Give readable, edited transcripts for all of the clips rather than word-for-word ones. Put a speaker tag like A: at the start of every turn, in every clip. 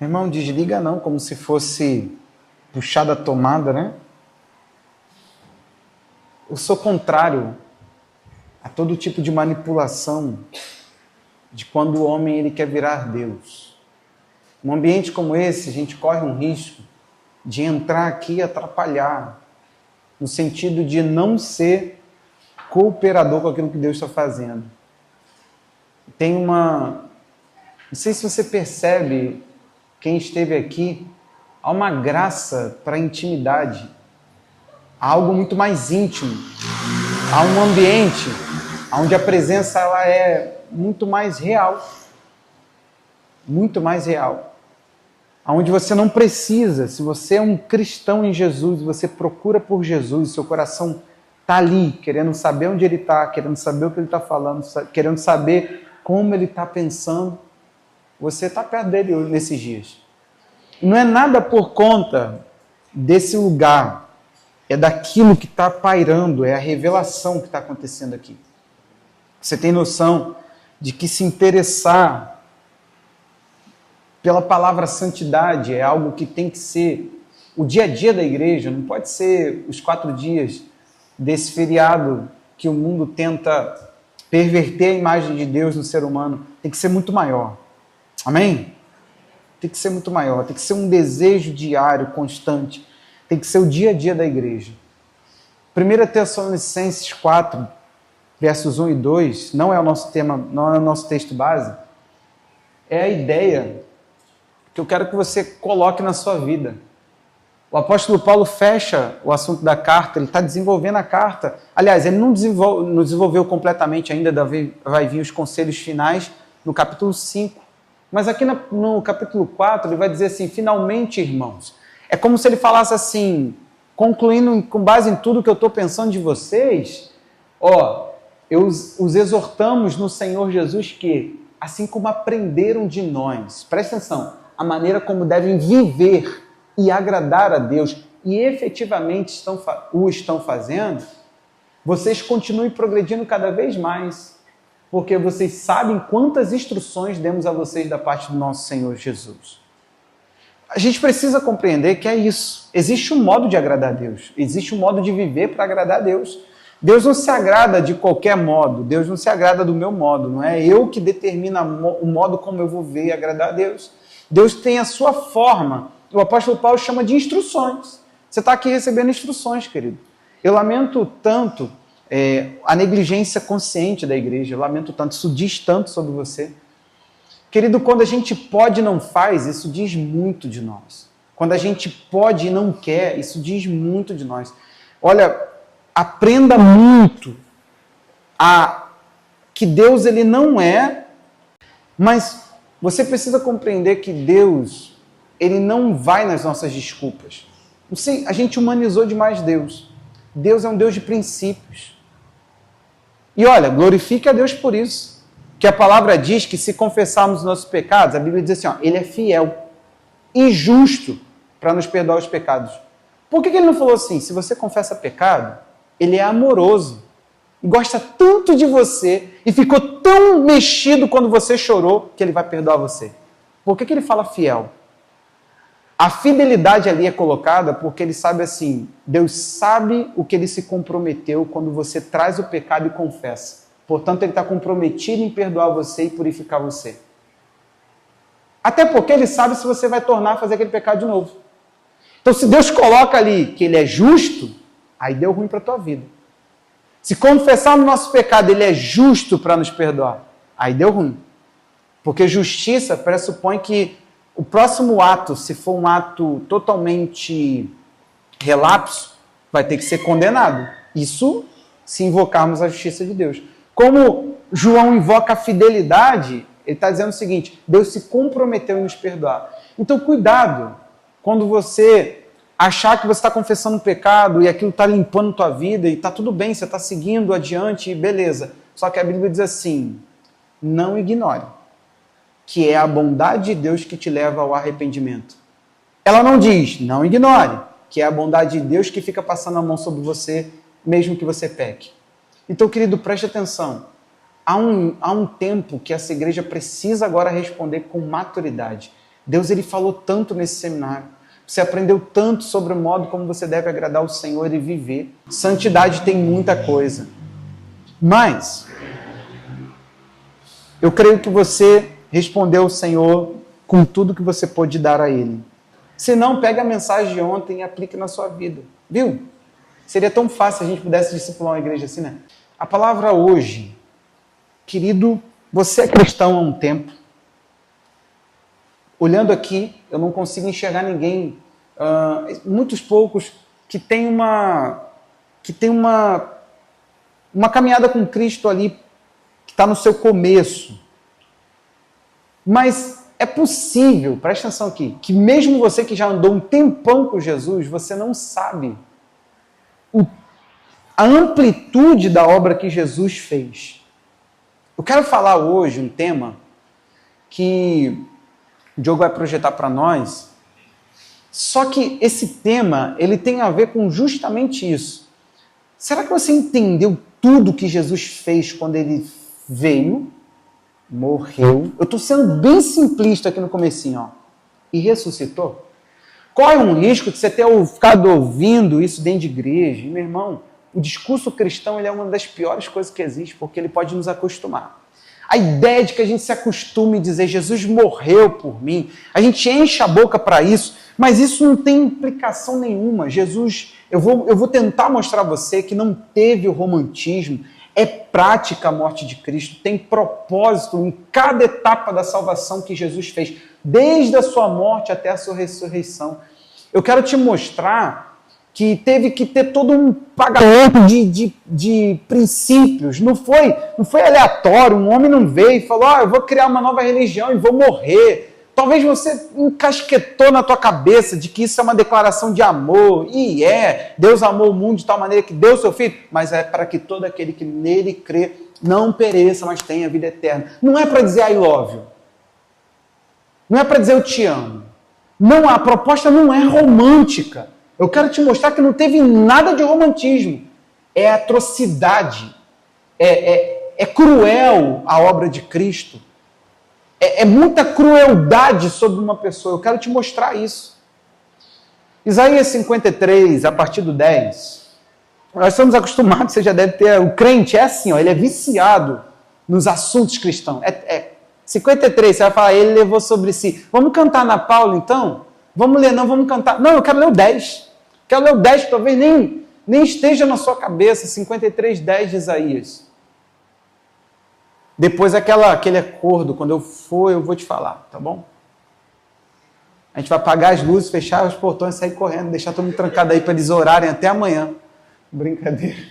A: Irmão, desliga não, como se fosse puxar da tomada, né? Eu sou contrário a todo tipo de manipulação de quando o homem ele quer virar Deus. Num ambiente como esse, a gente corre um risco de entrar aqui e atrapalhar, no sentido de não ser cooperador com aquilo que Deus está fazendo. Tem uma... Não sei se você percebe, quem esteve aqui, há uma graça para a intimidade, há algo muito mais íntimo, há um ambiente onde a presença ela é muito mais real, onde você não precisa, se você é um cristão em Jesus, você procura por Jesus, seu coração está ali, querendo saber onde ele está, querendo saber o que ele está falando, querendo saber como ele está pensando, você está perto dele nesses dias. Não é nada por conta desse lugar, é daquilo que está pairando, é a revelação que está acontecendo aqui. Você tem noção de que se interessar pela palavra santidade é algo que tem que ser o dia a dia da igreja, não pode ser os 4 dias desse feriado que o mundo tenta perverter a imagem de Deus no ser humano, tem que ser muito maior. Amém? Tem que ser muito maior, tem que ser um desejo diário, constante, tem que ser o dia a dia da igreja. 1 Tessalonicenses 4, versos 1 e 2, não é o nosso tema, não é o nosso texto base, é a ideia que eu quero que você coloque na sua vida. O apóstolo Paulo fecha o assunto da carta, ele está desenvolvendo a carta. Aliás, ele não desenvolveu completamente ainda, vai vir os conselhos finais no capítulo 5. Mas aqui no capítulo 4, ele vai dizer assim, finalmente, irmãos. É como se ele falasse assim, concluindo com base em tudo que eu estou pensando de vocês, os exortamos no Senhor Jesus que, assim como aprenderam de nós, presta atenção, a maneira como devem viver e agradar a Deus, e efetivamente o estão fazendo, vocês continuem progredindo cada vez mais, porque vocês sabem quantas instruções demos a vocês da parte do nosso Senhor Jesus. A gente precisa compreender que é isso. Existe um modo de agradar a Deus, existe um modo de viver para agradar a Deus. Deus não se agrada de qualquer modo, Deus não se agrada do meu modo, não é eu que determina o modo como eu vou ver e agradar a Deus. Deus tem a sua forma. O apóstolo Paulo chama de instruções. Você está aqui recebendo instruções, querido. Eu lamento tanto a negligência consciente da igreja, eu lamento tanto, isso diz tanto sobre você. Querido, quando a gente pode e não faz, isso diz muito de nós. Quando a gente pode e não quer, isso diz muito de nós. Olha, aprenda muito que Deus ele não é, mas você precisa compreender que Deus ele não vai nas nossas desculpas. Não sei, a gente humanizou demais Deus. Deus é um Deus de princípios. E olha, glorifique a Deus por isso. Que a palavra diz que se confessarmos os nossos pecados, a Bíblia diz assim, ele é fiel e justo para nos perdoar os pecados. Por que ele não falou assim? Se você confessa pecado, ele é amoroso e gosta tanto de você e ficou tão mexido quando você chorou que ele vai perdoar você. Por que ele fala fiel? A fidelidade ali é colocada porque ele sabe assim, Deus sabe o que ele se comprometeu quando você traz o pecado e confessa. Portanto, ele está comprometido em perdoar você e purificar você. Até porque ele sabe se você vai tornar a fazer aquele pecado de novo. Então, se Deus coloca ali que ele é justo, aí deu ruim para a tua vida. Se confessarmos o nosso pecado, ele é justo para nos perdoar, aí deu ruim. Porque justiça pressupõe que o próximo ato, se for um ato totalmente relapso, vai ter que ser condenado. Isso se invocarmos a justiça de Deus. Como João invoca a fidelidade, ele está dizendo o seguinte, Deus se comprometeu em nos perdoar. Então, cuidado, quando você achar que você está confessando um pecado e aquilo está limpando tua vida e está tudo bem, você está seguindo adiante e beleza. Só que a Bíblia diz assim, não ignore que é a bondade de Deus que te leva ao arrependimento. Ela não diz, não ignore, que é a bondade de Deus que fica passando a mão sobre você, mesmo que você peque. Então, querido, preste atenção. Há um tempo que essa igreja precisa agora responder com maturidade. Deus ele falou tanto nesse seminário. Você aprendeu tanto sobre o modo como você deve agradar o Senhor e viver. Santidade tem muita coisa. Mas, eu creio que você respondeu ao Senhor com tudo que você pôde dar a Ele. Se não, pega a mensagem de ontem e aplique na sua vida. Viu? Seria tão fácil se a gente pudesse discipular uma igreja assim, né? A palavra hoje, querido, você é cristão há um tempo. Olhando aqui, eu não consigo enxergar ninguém, muitos poucos, que tem uma caminhada com Cristo ali, que está no seu começo. Mas é possível, presta atenção aqui, que mesmo você que já andou um tempão com Jesus, você não sabe a amplitude da obra que Jesus fez. Eu quero falar hoje um tema que o Diogo vai projetar para nós, só que esse tema, ele tem a ver com justamente isso. Será que você entendeu tudo que Jesus fez quando ele veio, morreu? Eu estou sendo bem simplista aqui no comecinho, ó. E ressuscitou? Corre um risco de você ter ficado ouvindo isso dentro de igreja. E, meu irmão, o discurso cristão ele é uma das piores coisas que existe, porque ele pode nos acostumar. A ideia de que a gente se acostume a dizer Jesus morreu por mim, a gente enche a boca para isso, mas isso não tem implicação nenhuma. Jesus, eu vou tentar mostrar a você que não teve o romantismo, é prática a morte de Cristo, tem propósito em cada etapa da salvação que Jesus fez, desde a sua morte até a sua ressurreição. Eu quero te mostrar que teve que ter todo um pagamento de princípios. Não foi aleatório, um homem não veio e falou, eu vou criar uma nova religião e vou morrer. Talvez você encasquetou na tua cabeça de que isso é uma declaração de amor, e Deus amou o mundo de tal maneira que deu o seu Filho, mas é para que todo aquele que nele crê não pereça, mas tenha vida eterna. Não é para dizer I love you. Não é para dizer eu te amo. Não, a proposta não é romântica. Eu quero te mostrar que não teve nada de romantismo. É atrocidade. É cruel a obra de Cristo. É muita crueldade sobre uma pessoa. Eu quero te mostrar isso. Isaías 53, a partir do 10. Nós estamos acostumados, você já deve ter... O crente é assim, ó, ele é viciado nos assuntos cristãos. 53, você vai falar, ele levou sobre si. Vamos cantar na Paula, então? Vamos ler, não, vamos cantar. Não, eu quero ler o 10. Quero ler o 10, que talvez nem esteja na sua cabeça. 53, 10 de Isaías. Depois aquele acordo, quando eu for, eu vou te falar, tá bom? A gente vai apagar as luzes, fechar os portões, sair correndo, deixar todo mundo trancado aí para eles orarem até amanhã. Brincadeira.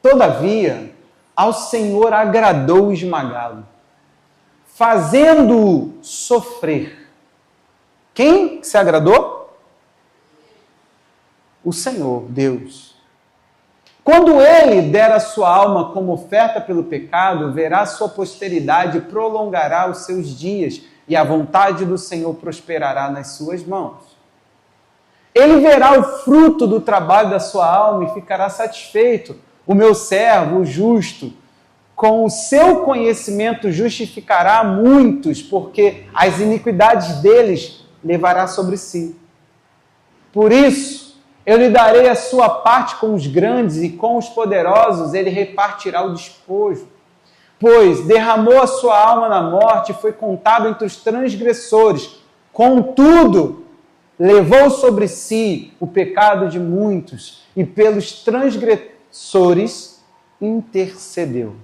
A: Todavia, ao Senhor agradou esmagá-lo, fazendo-o sofrer. Quem se agradou? O Senhor, Deus. Quando ele der a sua alma como oferta pelo pecado, verá sua posteridade e prolongará os seus dias, e a vontade do Senhor prosperará nas suas mãos. Ele verá o fruto do trabalho da sua alma e ficará satisfeito. O meu servo, o justo, com o seu conhecimento justificará muitos, porque as iniquidades deles levará sobre si. Por isso, eu lhe darei a sua parte com os grandes, e com os poderosos ele repartirá o despojo. Pois derramou a sua alma na morte e foi contado entre os transgressores. Contudo, levou sobre si o pecado de muitos, e pelos transgressores intercedeu.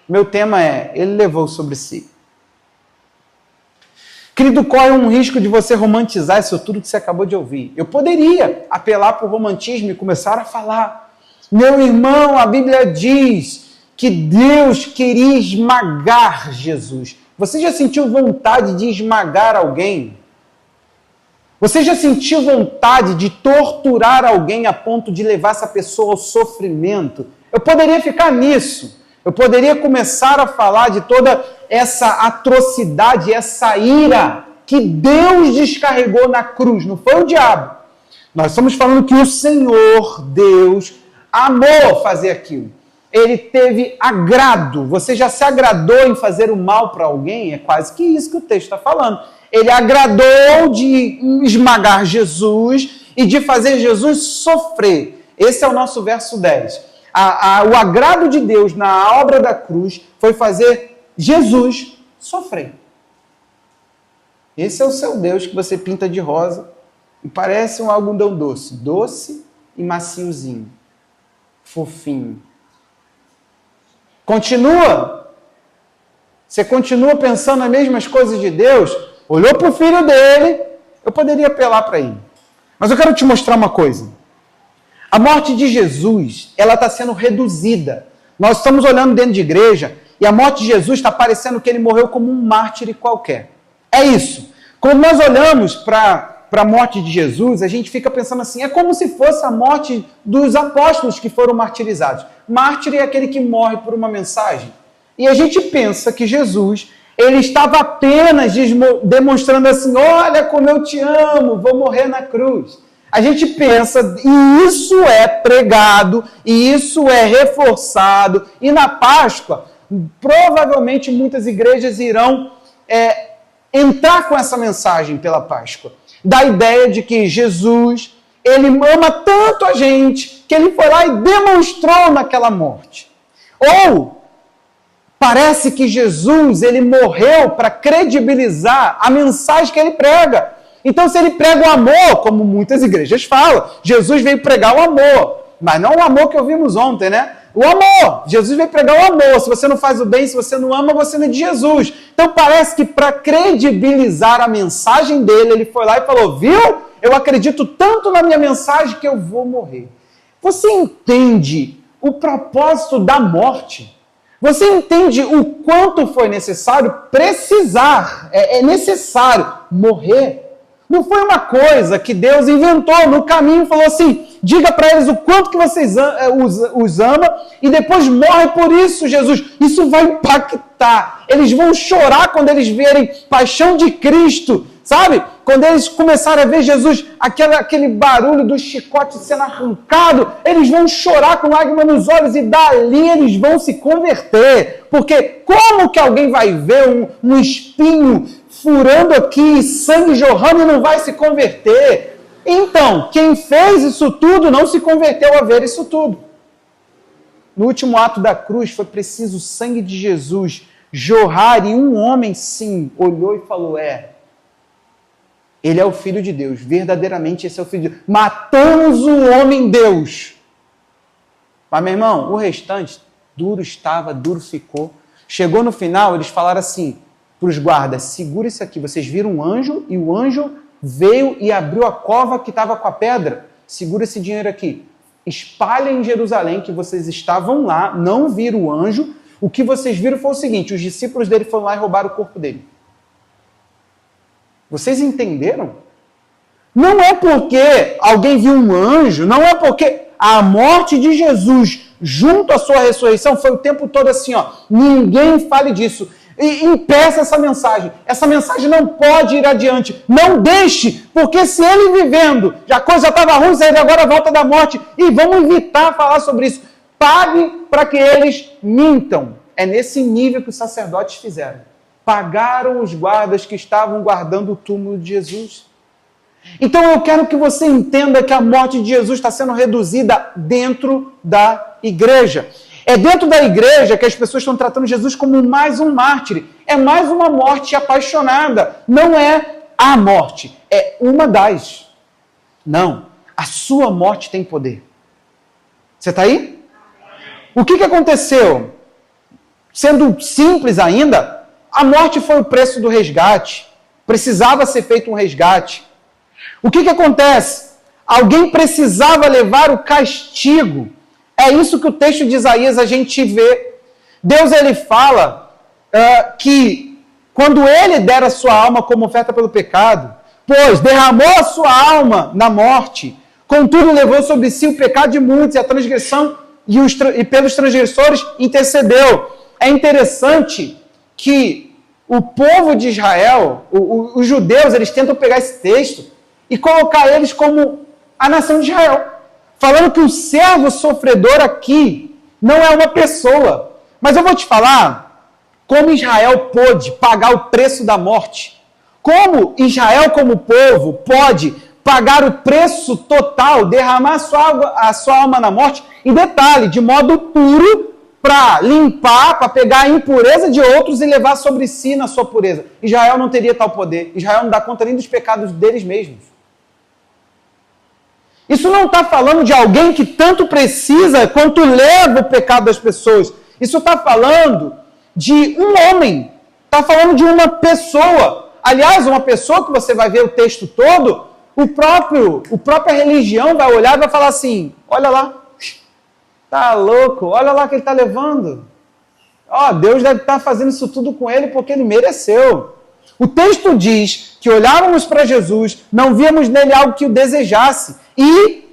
A: Meu tema é, ele levou sobre si. Querido, corre um risco de você romantizar isso tudo que você acabou de ouvir. Eu poderia apelar para o romantismo e começar a falar. Meu irmão, a Bíblia diz que Deus queria esmagar Jesus. Você já sentiu vontade de esmagar alguém? Você já sentiu vontade de torturar alguém a ponto de levar essa pessoa ao sofrimento? Eu poderia ficar nisso. Eu poderia começar a falar de toda essa atrocidade, essa ira que Deus descarregou na cruz. Não foi o diabo. Nós estamos falando que o Senhor, Deus, amou fazer aquilo. ele teve agrado. Você já se agradou em fazer o mal para alguém? É quase que isso que o texto está falando. Ele agradou de esmagar Jesus e de fazer Jesus sofrer. Esse é o nosso verso 10. O agrado de Deus na obra da cruz foi fazer Jesus sofrer. Esse é o seu Deus que você pinta de rosa e parece um algodão doce. Doce e maciozinho. Fofinho. Continua. Você continua pensando as mesmas coisas de Deus. Olhou para o filho dele. Eu poderia apelar para ele. Mas eu quero te mostrar uma coisa. A morte de Jesus, ela está sendo reduzida. Nós estamos olhando dentro de igreja e a morte de Jesus está parecendo que ele morreu como um mártir qualquer. É isso. Quando nós olhamos para a morte de Jesus, a gente fica pensando assim, é como se fosse a morte dos apóstolos que foram martirizados. Mártir é aquele que morre por uma mensagem. E a gente pensa que Jesus, ele estava apenas demonstrando assim, olha como eu te amo, vou morrer na cruz. A gente pensa, e isso é pregado, e isso é reforçado, e na Páscoa, provavelmente muitas igrejas irão entrar com essa mensagem pela Páscoa, da ideia de que Jesus, ele ama tanto a gente, que ele foi lá e demonstrou naquela morte. Ou, parece que Jesus, ele morreu para credibilizar a mensagem que ele prega. Então, se ele prega o amor, como muitas igrejas falam, Jesus veio pregar o amor, mas não o amor que ouvimos ontem, né? O amor. Jesus veio pregar o amor. Se você não faz o bem, se você não ama, você não é de Jesus. Então, parece que para credibilizar a mensagem dele, ele foi lá e falou, viu? Eu acredito tanto na minha mensagem que eu vou morrer. Você entende o propósito da morte? Você entende o quanto foi necessário precisar, é necessário morrer? Não foi uma coisa que Deus inventou no caminho e falou assim, diga para eles o quanto que vocês os amam e depois morre por isso, Jesus. Isso vai impactar. Eles vão chorar quando eles verem paixão de Cristo, sabe? Quando eles começarem a ver Jesus, aquele barulho do chicote sendo arrancado, eles vão chorar com lágrimas nos olhos e dali eles vão se converter. Porque como que alguém vai ver um espinho furando aqui, sangue jorrando e não vai se converter? Então, quem fez isso tudo não se converteu a ver isso tudo. No último ato da cruz foi preciso o sangue de Jesus jorrar e um homem, sim, olhou e falou, ele é o Filho de Deus, verdadeiramente esse é o Filho de Deus. Matamos o homem Deus. Mas, meu irmão, o restante, duro estava, duro ficou. Chegou no final, eles falaram assim, para os guardas, segura isso aqui, vocês viram um anjo e o anjo veio e abriu a cova que estava com a pedra, segura esse dinheiro aqui, espalhem em Jerusalém que vocês estavam lá, não viram o anjo, o que vocês viram foi o seguinte, os discípulos dele foram lá e roubaram o corpo dele. Vocês entenderam? Não é porque alguém viu um anjo, não é porque a morte de Jesus junto à sua ressurreição foi o tempo todo assim, ninguém fale disso. E impeça essa mensagem. Essa mensagem não pode ir adiante. Não deixe, porque se ele vivendo, a coisa já estava ruim, ele agora volta da morte. E vamos evitar falar sobre isso. Pague para que eles mintam. É nesse nível que os sacerdotes fizeram. Pagaram os guardas que estavam guardando o túmulo de Jesus. Então eu quero que você entenda que a morte de Jesus está sendo reduzida dentro da igreja. É dentro da igreja que as pessoas estão tratando Jesus como mais um mártir. É mais uma morte apaixonada. Não é a morte, é uma das. Não, a sua morte tem poder. Você está aí? O que aconteceu? Sendo simples ainda, a morte foi o preço do resgate. Precisava ser feito um resgate. O que acontece? Alguém precisava levar o castigo. É isso que o texto de Isaías a gente vê. Deus, ele fala que quando ele der a sua alma como oferta pelo pecado, pois derramou a sua alma na morte, contudo levou sobre si o pecado de muitos e a transgressão, e pelos transgressores intercedeu. É interessante que o povo de Israel, os judeus, eles tentam pegar esse texto e colocar eles como a nação de Israel. Falando que o servo sofredor aqui não é uma pessoa. Mas eu vou te falar como Israel pôde pagar o preço da morte. Como Israel, como povo, pode pagar o preço total, derramar a sua alma na morte, e detalhe, de modo puro, para limpar, para pegar a impureza de outros e levar sobre si na sua pureza. Israel não teria tal poder. Israel não dá conta nem dos pecados deles mesmos. Isso não está falando de alguém que tanto precisa quanto leva o pecado das pessoas. Isso está falando de um homem. Está falando de uma pessoa. Aliás, uma pessoa que você vai ver o texto todo, a própria religião vai olhar e vai falar assim, olha lá, tá louco, olha lá que ele está levando. Deus deve estar fazendo isso tudo com ele porque ele mereceu. O texto diz que olhávamos para Jesus, não víamos nele algo que o desejasse, e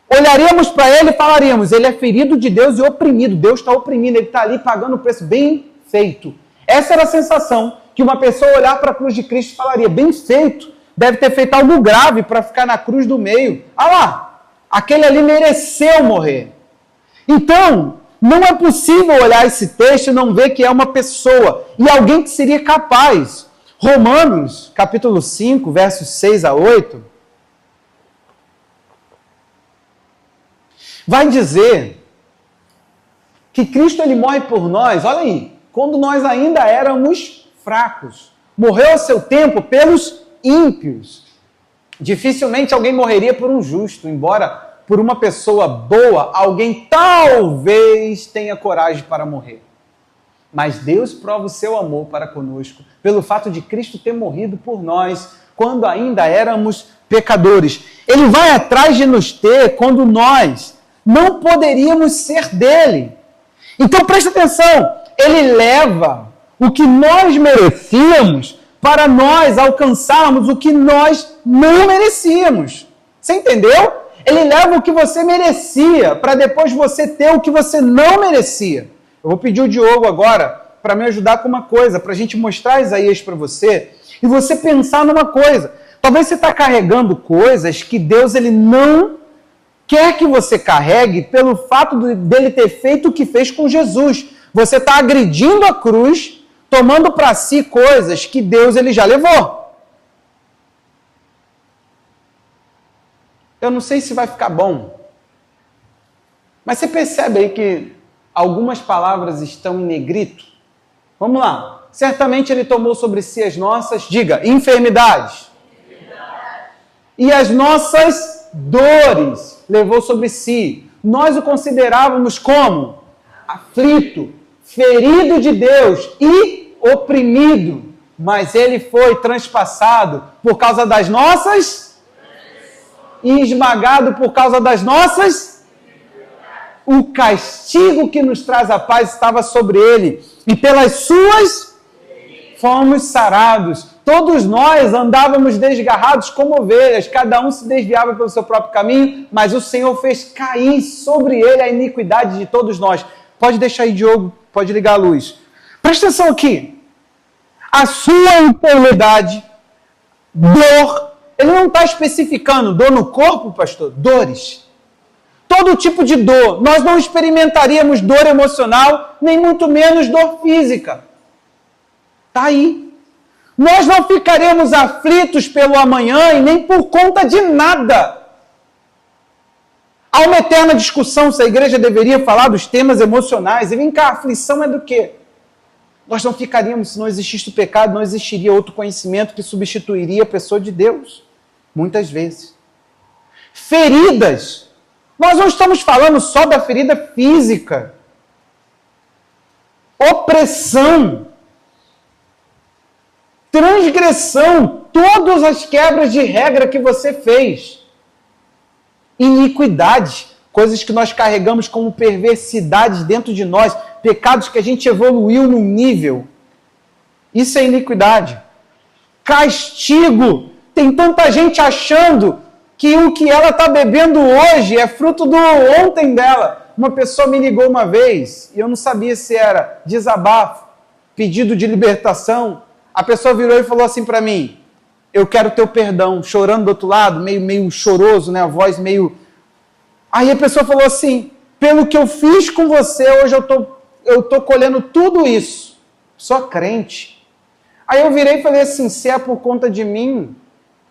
A: olharíamos para ele e falaríamos, ele é ferido de Deus e oprimido, Deus está oprimindo, ele está ali pagando o preço, bem feito. Essa era a sensação que uma pessoa olhar para a cruz de Cristo e falaria, bem feito, deve ter feito algo grave para ficar na cruz do meio. Lá, aquele ali mereceu morrer. Então, não é possível olhar esse texto e não ver que é uma pessoa, e alguém que seria capaz. Romanos, capítulo 5, versos 6 a 8, vai dizer que Cristo ele morre por nós, olha aí, quando nós ainda éramos fracos. Morreu a seu tempo pelos ímpios. Dificilmente alguém morreria por um justo, embora por uma pessoa boa, alguém talvez tenha coragem para morrer. Mas Deus prova o seu amor para conosco, pelo fato de Cristo ter morrido por nós, quando ainda éramos pecadores. Ele vai atrás de nos ter quando nós não poderíamos ser dele. Então presta atenção, ele leva o que nós merecíamos para nós alcançarmos o que nós não merecíamos. Você entendeu? Ele leva o que você merecia para depois você ter o que você não merecia. Eu vou pedir o Diogo agora para me ajudar com uma coisa, para a gente mostrar Isaías para você e você pensar numa coisa. Talvez você está carregando coisas que Deus ele não quer que você carregue pelo fato dele ter feito o que fez com Jesus. Você está agredindo a cruz, tomando para si coisas que Deus ele já levou. Eu não sei se vai ficar bom, mas você percebe aí que algumas palavras estão em negrito? Vamos lá. Certamente ele tomou sobre si as nossas, diga, enfermidades. E as nossas dores levou sobre si. Nós o considerávamos como? Aflito, ferido de Deus e oprimido. Mas ele foi transpassado por causa das nossas e esmagado por causa das nossas. O castigo que nos traz a paz estava sobre ele, e pelas suas fomos sarados. Todos nós andávamos desgarrados como ovelhas, cada um se desviava pelo seu próprio caminho, mas o Senhor fez cair sobre ele a iniquidade de todos nós. Pode deixar aí, Diogo, pode ligar a luz. Presta atenção aqui. A sua enfermidade, dor, ele não está especificando dor no corpo, pastor, dores. Todo tipo de dor. Nós não experimentaríamos dor emocional, nem muito menos dor física. Está aí. Nós não ficaremos aflitos pelo amanhã e nem por conta de nada. Há uma eterna discussão se a igreja deveria falar dos temas emocionais. E vem cá, a aflição é do quê? Nós não ficaríamos, se não existisse o pecado, não existiria outro conhecimento que substituiria a pessoa de Deus. Muitas vezes. Feridas. Nós não estamos falando só da ferida física. Opressão. Transgressão. Todas as quebras de regra que você fez. Iniquidade. Coisas que nós carregamos como perversidades dentro de nós. Pecados que a gente evoluiu num nível. Isso é iniquidade. Castigo. Tem tanta gente achando que o que ela está bebendo hoje é fruto do ontem dela. Uma pessoa me ligou uma vez, e eu não sabia se era desabafo, pedido de libertação. A pessoa virou e falou assim para mim, eu quero teu perdão, chorando do outro lado, meio choroso, né? A voz meio... Aí a pessoa falou assim, Pelo que eu fiz com você, hoje eu tô colhendo tudo isso. Só crente. Aí eu virei e falei assim, se é por conta de mim,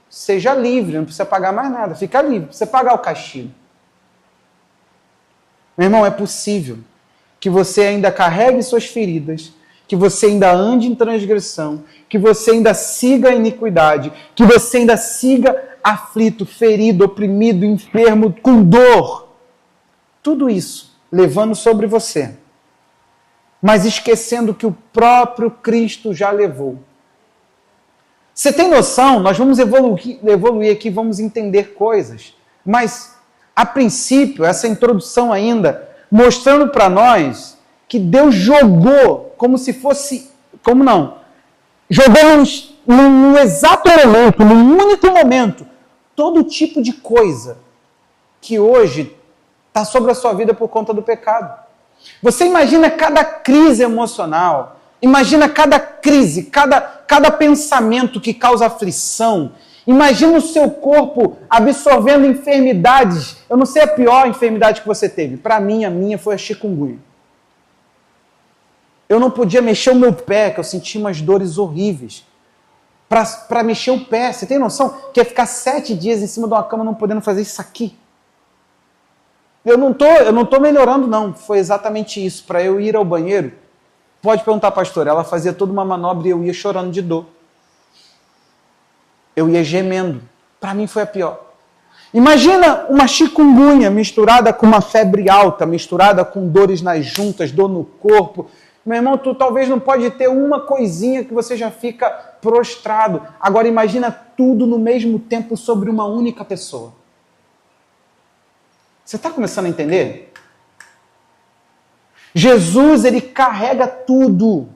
A: seja livre, não precisa pagar mais nada, fica livre, não precisa pagar o castigo. Meu irmão, é possível que você ainda carregue suas feridas, que você ainda ande em transgressão, que você ainda siga a iniquidade, que você ainda siga aflito, ferido, oprimido, enfermo, com dor. Tudo isso levando sobre você, mas esquecendo que o próprio Cristo já levou. Você tem noção? Nós vamos evoluir aqui, vamos entender coisas, mas a princípio, essa introdução ainda, mostrando para nós que Deus jogou como se fosse, como não? Jogou num exato momento, num único momento, todo tipo de coisa que hoje está sobre a sua vida por conta do pecado. Você imagina cada crise emocional, imagina cada crise, cada pensamento que causa aflição, imagina o seu corpo absorvendo enfermidades. Eu não sei a pior enfermidade que você teve. Para mim, a minha foi a chikungunya. Eu não podia mexer o meu pé, que eu sentia umas dores horríveis. Para mexer o pé, você tem noção? Que é ficar 7 dias em cima de uma cama não podendo fazer isso aqui. Eu não tô melhorando, não. Foi exatamente isso. Para eu ir ao banheiro, pode perguntar, pastor, ela fazia toda uma manobra e eu ia chorando de dor. Eu ia gemendo. Para mim foi a pior. Imagina uma chikungunya misturada com uma febre alta, misturada com dores nas juntas, dor no corpo. Meu irmão, tu talvez não pode ter uma coisinha que você já fica prostrado. Agora imagina tudo no mesmo tempo sobre uma única pessoa. Você está começando a entender? Jesus, ele carrega tudo.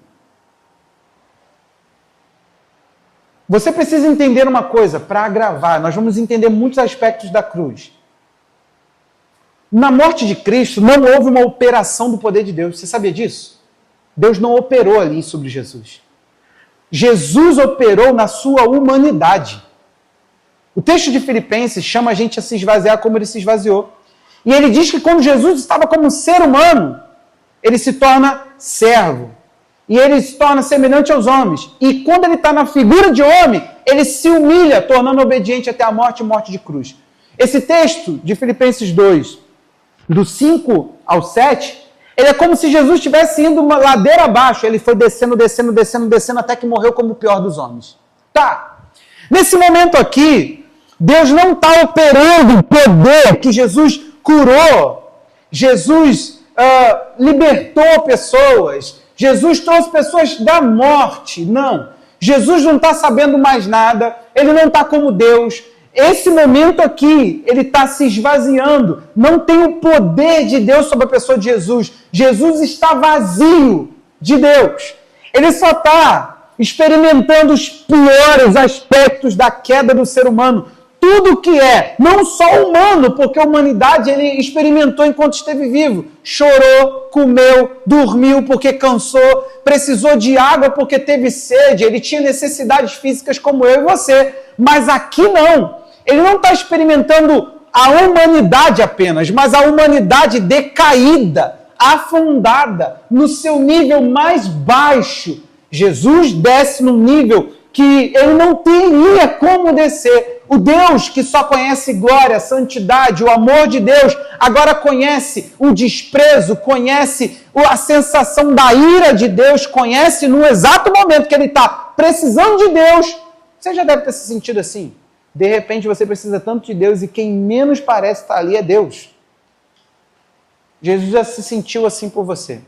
A: Você precisa entender uma coisa, para agravar, nós vamos entender muitos aspectos da cruz. Na morte de Cristo, não houve uma operação do poder de Deus. Você sabia disso? Deus não operou ali sobre Jesus. Jesus operou na sua humanidade. O texto de Filipenses chama a gente a se esvaziar como ele se esvaziou. E ele diz que quando Jesus estava como ser humano, ele se torna servo. E ele se torna semelhante aos homens. E quando ele está na figura de homem, ele se humilha, tornando obediente até a morte e morte de cruz. Esse texto de Filipenses 2, do 5 ao 7, ele é como se Jesus estivesse indo uma ladeira abaixo. Ele foi descendo, descendo, descendo, descendo, até que morreu como o pior dos homens. Tá. Nesse momento aqui, Deus não está operando o poder que Jesus curou. Jesus libertou pessoas. Jesus trouxe pessoas da morte. Não. Jesus não está sabendo mais nada. Ele não está como Deus. Esse momento aqui, ele está se esvaziando. Não tem o poder de Deus sobre a pessoa de Jesus. Jesus está vazio de Deus. Ele só está experimentando os piores aspectos da queda do ser humano. Tudo que é, não só humano, porque a humanidade ele experimentou enquanto esteve vivo. Chorou, comeu, dormiu porque cansou, precisou de água porque teve sede, ele tinha necessidades físicas como eu e você. Mas aqui não. Ele não está experimentando a humanidade apenas, mas a humanidade decaída, afundada, no seu nível mais baixo. Jesus desce num nível que ele não teria como descer. O Deus que só conhece glória, santidade, o amor de Deus, agora conhece o desprezo, conhece a sensação da ira de Deus, conhece no exato momento que ele está precisando de Deus. Você já deve ter se sentido assim. De repente você precisa tanto de Deus e quem menos parece estar ali é Deus. Jesus já se sentiu assim por você.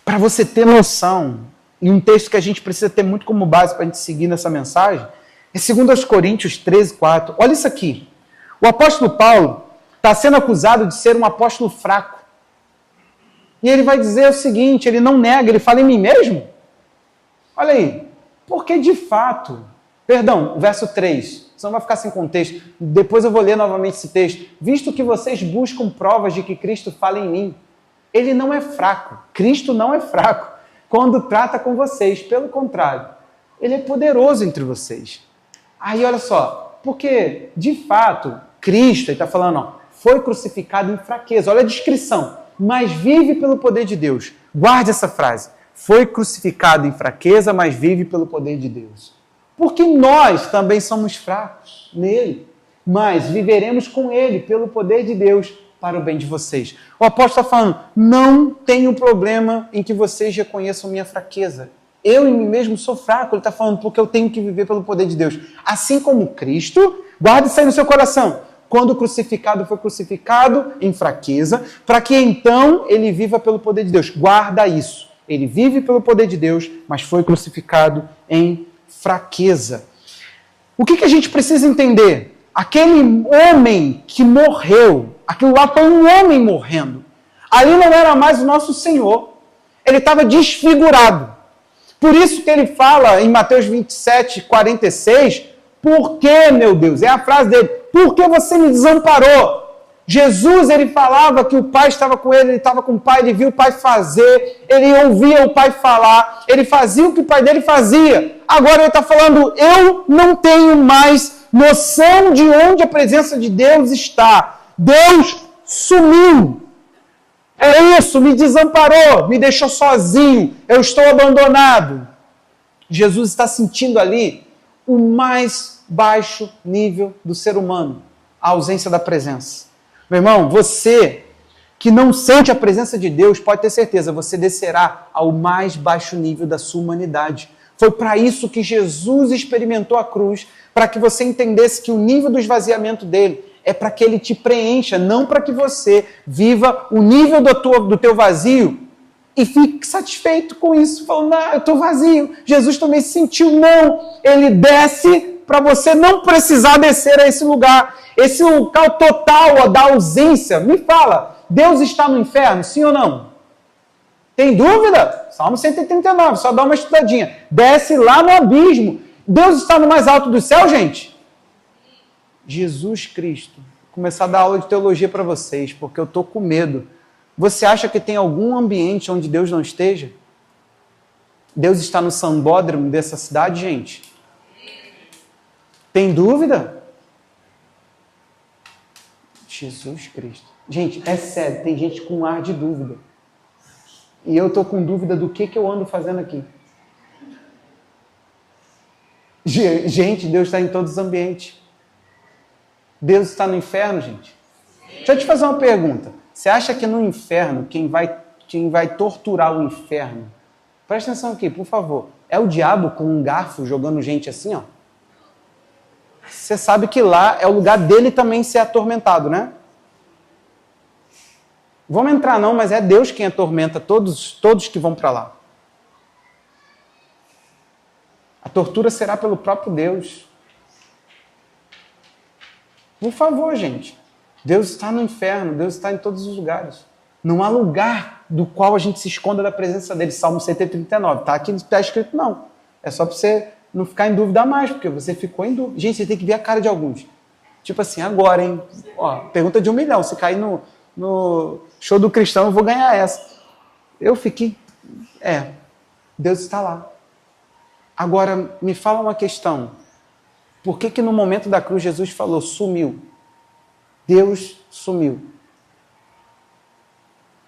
A: Para você ter noção, e um texto que a gente precisa ter muito como base para a gente seguir nessa mensagem, é 2 Coríntios 13, 4. Olha isso aqui. O apóstolo Paulo está sendo acusado de ser um apóstolo fraco. E ele vai dizer o seguinte, ele não nega, ele fala em mim mesmo. Olha aí. Porque de fato, perdão, o verso 3, senão vai ficar sem contexto. Depois eu vou ler novamente esse texto. Visto que vocês buscam provas de que Cristo fala em mim, ele não é fraco. Cristo não é fraco quando trata com vocês. Pelo contrário, ele é poderoso entre vocês. Aí olha só, porque de fato, Cristo, ele está falando, ó, foi crucificado em fraqueza. Olha a descrição. Mas vive pelo poder de Deus. Guarde essa frase. Foi crucificado em fraqueza, mas vive pelo poder de Deus. Porque nós também somos fracos nele, mas viveremos com ele pelo poder de Deus para o bem de vocês. O apóstolo está falando, não tenho problema em que vocês reconheçam minha fraqueza. Eu em mim mesmo sou fraco. Ele está falando porque eu tenho que viver pelo poder de Deus. Assim como Cristo, guarde isso aí no seu coração. Quando crucificado, foi crucificado em fraqueza, para que então ele viva pelo poder de Deus. Guarda isso. Ele vive pelo poder de Deus, mas foi crucificado em fraqueza. O que a gente precisa entender? Aquele homem que morreu, aquilo lá foi um homem morrendo. Ali não era mais o nosso Senhor. Ele estava desfigurado. Por isso que ele fala em Mateus 27, 46, por que, meu Deus? É a frase dele. Por que você me desamparou? Jesus, ele falava que o Pai estava com ele estava com o Pai, ele viu o Pai fazer, ele ouvia o Pai falar, ele fazia o que o Pai dele fazia. Agora ele está falando, eu não tenho mais noção de onde a presença de Deus está. Deus sumiu. É isso, me desamparou, me deixou sozinho, eu estou abandonado. Jesus está sentindo ali o mais baixo nível do ser humano, a ausência da presença. Meu irmão, você que não sente a presença de Deus, pode ter certeza, você descerá ao mais baixo nível da sua humanidade. Foi para isso que Jesus experimentou a cruz, para que você entendesse que o nível do esvaziamento dele é para que ele te preencha, não para que você viva o nível do teu vazio e fique satisfeito com isso, falando, eu estou vazio. Jesus também se sentiu, não. Ele desce para você não precisar descer a esse lugar. Esse local total da ausência. Me fala, Deus está no inferno, sim ou não? Tem dúvida? Salmo 139, só dá uma estudadinha. Desce lá no abismo. Deus está no mais alto do céu, gente? Jesus Cristo. Vou começar a dar aula de teologia para vocês, porque eu estou com medo. Você acha que tem algum ambiente onde Deus não esteja? Deus está no sambódromo dessa cidade, gente? Tem dúvida? Jesus Cristo. Gente, é sério, tem gente com ar de dúvida. E eu estou com dúvida do que eu ando fazendo aqui. Gente, Deus está em todos os ambientes. Deus está no inferno, gente? Deixa eu te fazer uma pergunta. Você acha que no inferno, quem vai torturar o inferno, presta atenção aqui, por favor, é o diabo com um garfo jogando gente assim, ó? Você sabe que lá é o lugar dele também ser atormentado, né? Vamos entrar não, mas é Deus quem atormenta todos que vão para lá. A tortura será pelo próprio Deus. Por favor, gente. Deus está no inferno, Deus está em todos os lugares. Não há lugar do qual a gente se esconda da presença dele. Salmo 139. Tá aqui não está escrito, não. É só para você não ficar em dúvida mais, porque você ficou em dúvida. Gente, você tem que ver a cara de alguns. Tipo assim, agora, hein? Ó, pergunta de 1 milhão. Se cair no show do cristão, eu vou ganhar essa. Eu fiquei... Deus está lá. Agora, me fala uma questão. Por que no momento da cruz Jesus falou, sumiu? Deus sumiu.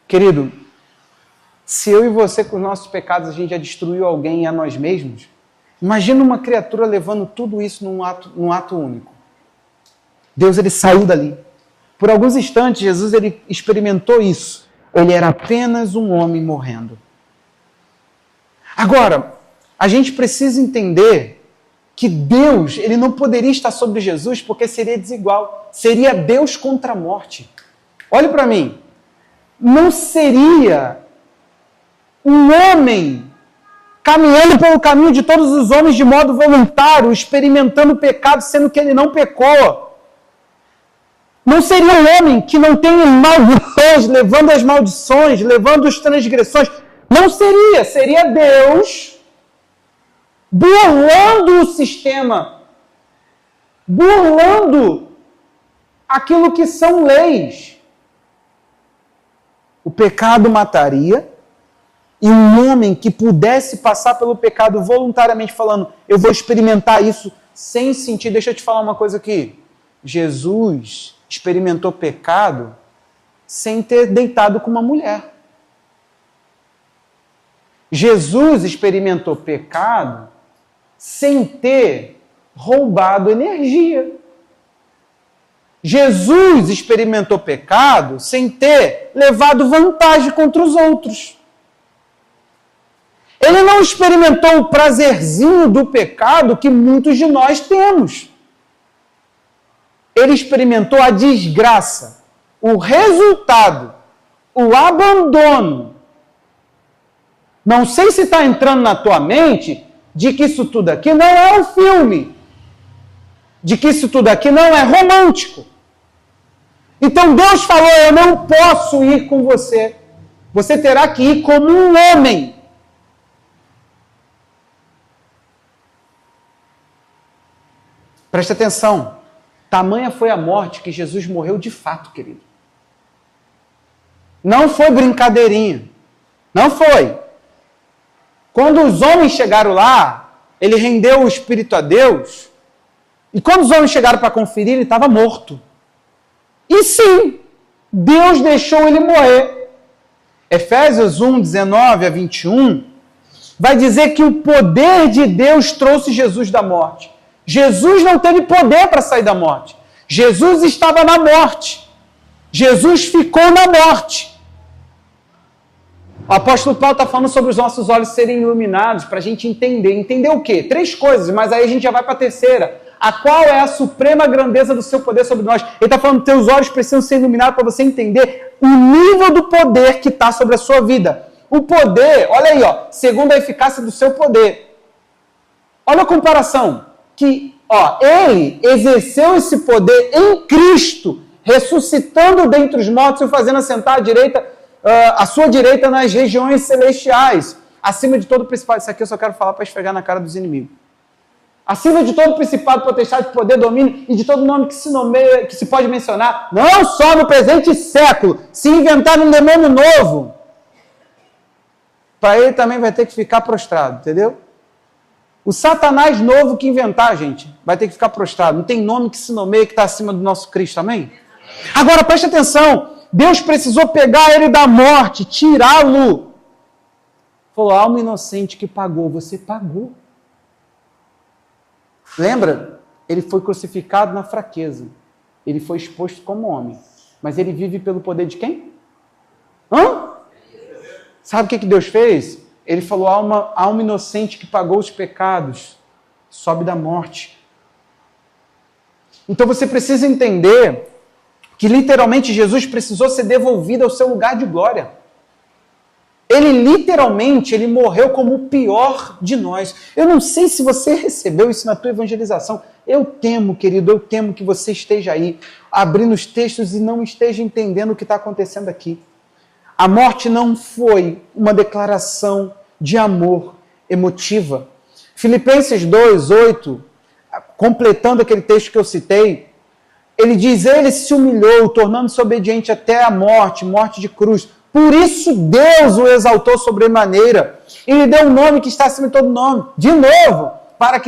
A: Querido, se eu e você com os nossos pecados a gente já destruiu alguém e a nós mesmos, imagina uma criatura levando tudo isso num ato único. Deus, ele saiu dali. Por alguns instantes, Jesus ele experimentou isso. Ele era apenas um homem morrendo. Agora, a gente precisa entender que Deus, ele não poderia estar sobre Jesus porque seria desigual. Seria Deus contra a morte. Olhe para mim. Não seria um homem caminhando pelo caminho de todos os homens de modo voluntário, experimentando o pecado, sendo que ele não pecou. Não seria um homem que não tem maldições, levando as maldições, levando as transgressões. Não seria. Seria Deus burlando o sistema, burlando aquilo que são leis. O pecado mataria, e um homem que pudesse passar pelo pecado voluntariamente falando, eu vou experimentar isso sem sentir. Deixa eu te falar uma coisa aqui. Jesus experimentou pecado sem ter deitado com uma mulher. Jesus experimentou pecado sem ter roubado energia. Jesus experimentou pecado sem ter levado vantagem contra os outros. Ele não experimentou o prazerzinho do pecado que muitos de nós temos. Ele experimentou a desgraça, o resultado, o abandono. Não sei se está entrando na tua mente de que isso tudo aqui não é um filme, de que isso tudo aqui não é romântico. Então Deus falou, eu não posso ir com você. Você terá que ir como um homem. Presta atenção. Tamanha foi a morte que Jesus morreu de fato, querido. Não foi brincadeirinha. Não foi. Quando os homens chegaram lá, ele rendeu o espírito a Deus. E quando os homens chegaram para conferir, ele estava morto. E sim, Deus deixou ele morrer. Efésios 1, 19 a 21, vai dizer que o poder de Deus trouxe Jesus da morte. Jesus não teve poder para sair da morte. Jesus estava na morte. Jesus ficou na morte. O apóstolo Paulo está falando sobre os nossos olhos serem iluminados para a gente entender. Entender o quê? 3 coisas, mas aí a gente já vai para a terceira. A qual é a suprema grandeza do seu poder sobre nós. Ele está falando que teus olhos precisam ser iluminados para você entender o nível do poder que está sobre a sua vida. O poder, olha aí, ó, segundo a eficácia do seu poder. Olha a comparação. Que, ó, ele exerceu esse poder em Cristo, ressuscitando dentre os mortos e o fazendo assentar à sua direita nas regiões celestiais, acima de todo principado. Isso aqui eu só quero falar para esfregar na cara dos inimigos. Acima de todo principado, potestade, poder, domínio e de todo nome que se nomeia, que se pode mencionar, não só no presente século, se inventar um demônio novo, para ele também vai ter que ficar prostrado, entendeu? O Satanás novo que inventar, gente, vai ter que ficar prostrado. Não tem nome que se nomeia que está acima do nosso Cristo, amém? Agora, preste atenção. Deus precisou pegar ele da morte, tirá-lo. Falou, alma inocente que pagou, você pagou. Lembra? Ele foi crucificado na fraqueza. Ele foi exposto como homem. Mas ele vive pelo poder de quem? Sabe o que Deus fez? Ele falou, alma inocente que pagou os pecados, sobe da morte. Então você precisa entender que literalmente Jesus precisou ser devolvido ao seu lugar de glória. Ele morreu como o pior de nós. Eu não sei se você recebeu isso na tua evangelização. Eu temo, querido, que você esteja aí, abrindo os textos e não esteja entendendo o que está acontecendo aqui. A morte não foi uma declaração de amor emotiva. Filipenses 2:8, completando aquele texto que eu citei, ele diz, ele se humilhou, tornando-se obediente até a morte, morte de cruz. Por isso Deus o exaltou sobremaneira e lhe deu um nome que está acima de todo nome. De novo, para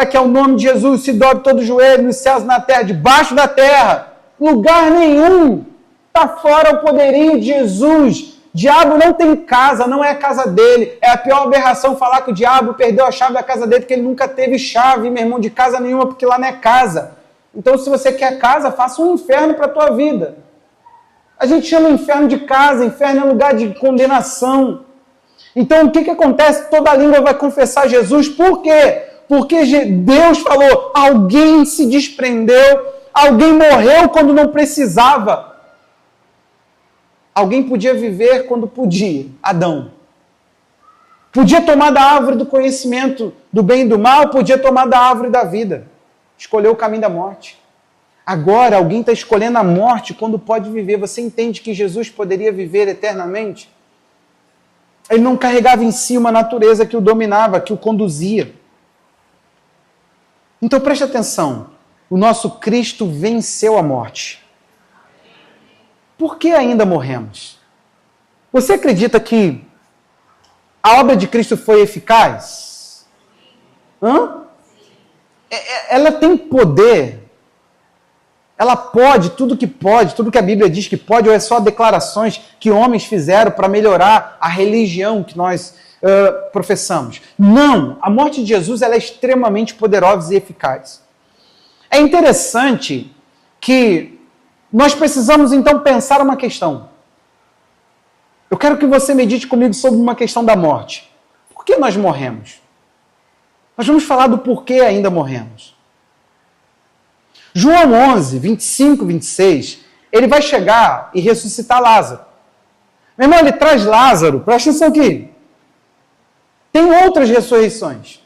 A: que ao nome de Jesus se dobre todo o joelho nos céus, na terra, debaixo da terra. Lugar nenhum está fora o poderio de Jesus. Diabo não tem casa, não é a casa dele. É a pior aberração falar que o diabo perdeu a chave da casa dele, porque ele nunca teve chave, meu irmão, de casa nenhuma, porque lá não é casa. Então, se você quer casa, faça um inferno para a tua vida. A gente chama inferno de casa, inferno é lugar de condenação. Então, o que acontece? Toda língua vai confessar Jesus. Por quê? Porque Deus falou, alguém se desprendeu, alguém morreu quando não precisava. Alguém podia viver quando podia, Adão. Podia tomar da árvore do conhecimento do bem e do mal, podia tomar da árvore da vida. Escolheu o caminho da morte. Agora, alguém está escolhendo a morte quando pode viver. Você entende que Jesus poderia viver eternamente? Ele não carregava em si uma natureza que o dominava, que o conduzia. Então preste atenção. O nosso Cristo venceu a morte. Por que ainda morremos? Você acredita que a obra de Cristo foi eficaz? ela tem poder, ela pode, tudo que a Bíblia diz que pode, ou é só declarações que homens fizeram para melhorar a religião que nós professamos. Não, a morte de Jesus ela é extremamente poderosa e eficaz. É interessante que nós precisamos então pensar uma questão. Eu quero que você medite comigo sobre uma questão da morte. Por que nós morremos? Nós vamos falar do porquê ainda morremos. João 11, 25, 26, ele vai chegar e ressuscitar Lázaro. Meu irmão, ele traz Lázaro, presta atenção aqui. Tem outras ressurreições.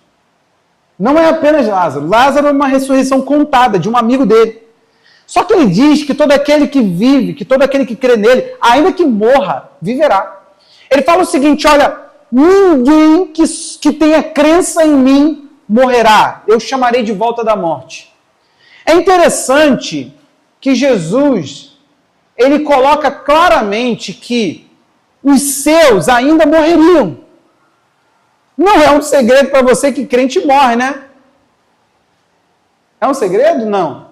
A: Não é apenas Lázaro. Lázaro é uma ressurreição contada de um amigo dele. Só que ele diz que todo aquele que vive, que todo aquele que crê nele, ainda que morra, viverá. Ele fala o seguinte, olha, ninguém que tenha crença em mim morrerá. Eu chamarei de volta da morte. É interessante que Jesus, ele coloca claramente que os seus ainda morreriam. Não é um segredo para você que crente morre, né? É um segredo? Não.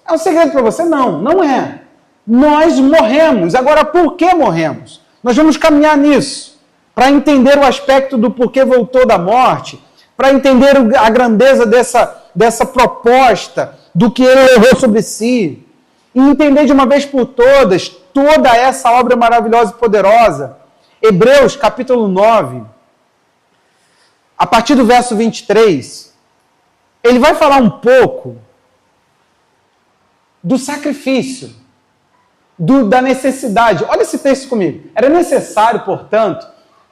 A: É um segredo para você? Não, não é. Nós morremos. Agora, por que morremos? Nós vamos caminhar nisso, para entender o aspecto do porquê voltou da morte, para entender a grandeza dessa proposta, do que ele levou sobre si, e entender de uma vez por todas toda essa obra maravilhosa e poderosa. Hebreus, capítulo 9, a partir do verso 23, ele vai falar um pouco do sacrifício, da necessidade. Olha esse texto comigo. Era necessário, portanto,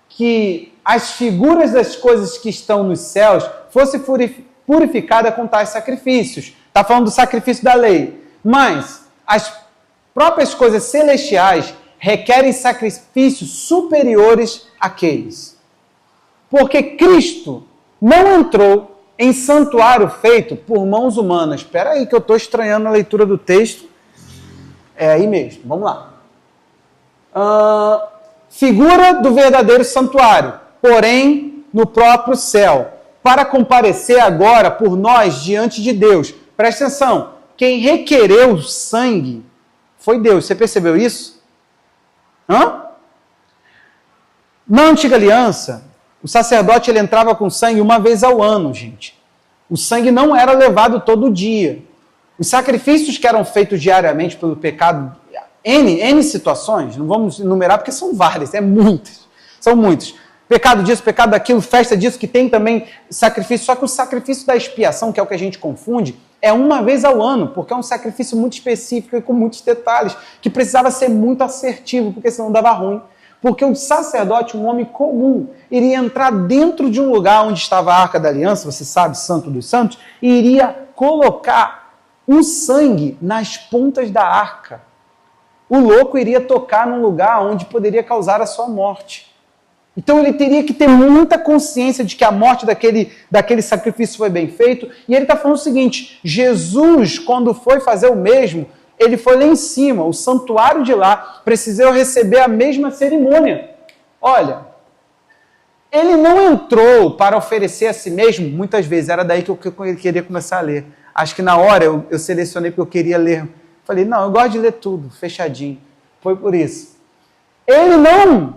A: que as figuras das coisas que estão nos céus fossem purificadas com tais sacrifícios. Está falando do sacrifício da lei. Mas as próprias coisas celestiais requerem sacrifícios superiores àqueles. Porque Cristo não entrou em santuário feito por mãos humanas. Espera aí que eu estou estranhando a leitura do texto. É aí mesmo, vamos lá. Figura do verdadeiro santuário, porém no próprio céu, para comparecer agora por nós diante de Deus. Presta atenção, quem requereu o sangue foi Deus. Você percebeu isso? Na antiga aliança, o sacerdote ele entrava com sangue uma vez ao ano, gente. O sangue não era levado todo dia. Os sacrifícios que eram feitos diariamente pelo pecado, N situações, não vamos enumerar porque são várias, são muitos. Pecado disso, pecado daquilo, festa disso, que tem também sacrifício. Só que o sacrifício da expiação, que é o que a gente confunde, é uma vez ao ano, porque é um sacrifício muito específico e com muitos detalhes, que precisava ser muito assertivo, porque senão dava ruim. Porque o sacerdote, um homem comum, iria entrar dentro de um lugar onde estava a Arca da Aliança, você sabe, Santo dos Santos, e iria colocar o sangue nas pontas da arca. O louco iria tocar num lugar onde poderia causar a sua morte. Então ele teria que ter muita consciência de que a morte daquele sacrifício foi bem feito. E ele está falando o seguinte, Jesus, quando foi fazer o mesmo, ele foi lá em cima, o santuário de lá, precisou receber a mesma cerimônia. Olha, ele não entrou para oferecer a si mesmo, muitas vezes, era daí que eu queria começar a ler. Acho que na hora eu selecionei porque eu queria ler. Falei, não, eu gosto de ler tudo, fechadinho. Foi por isso. Ele não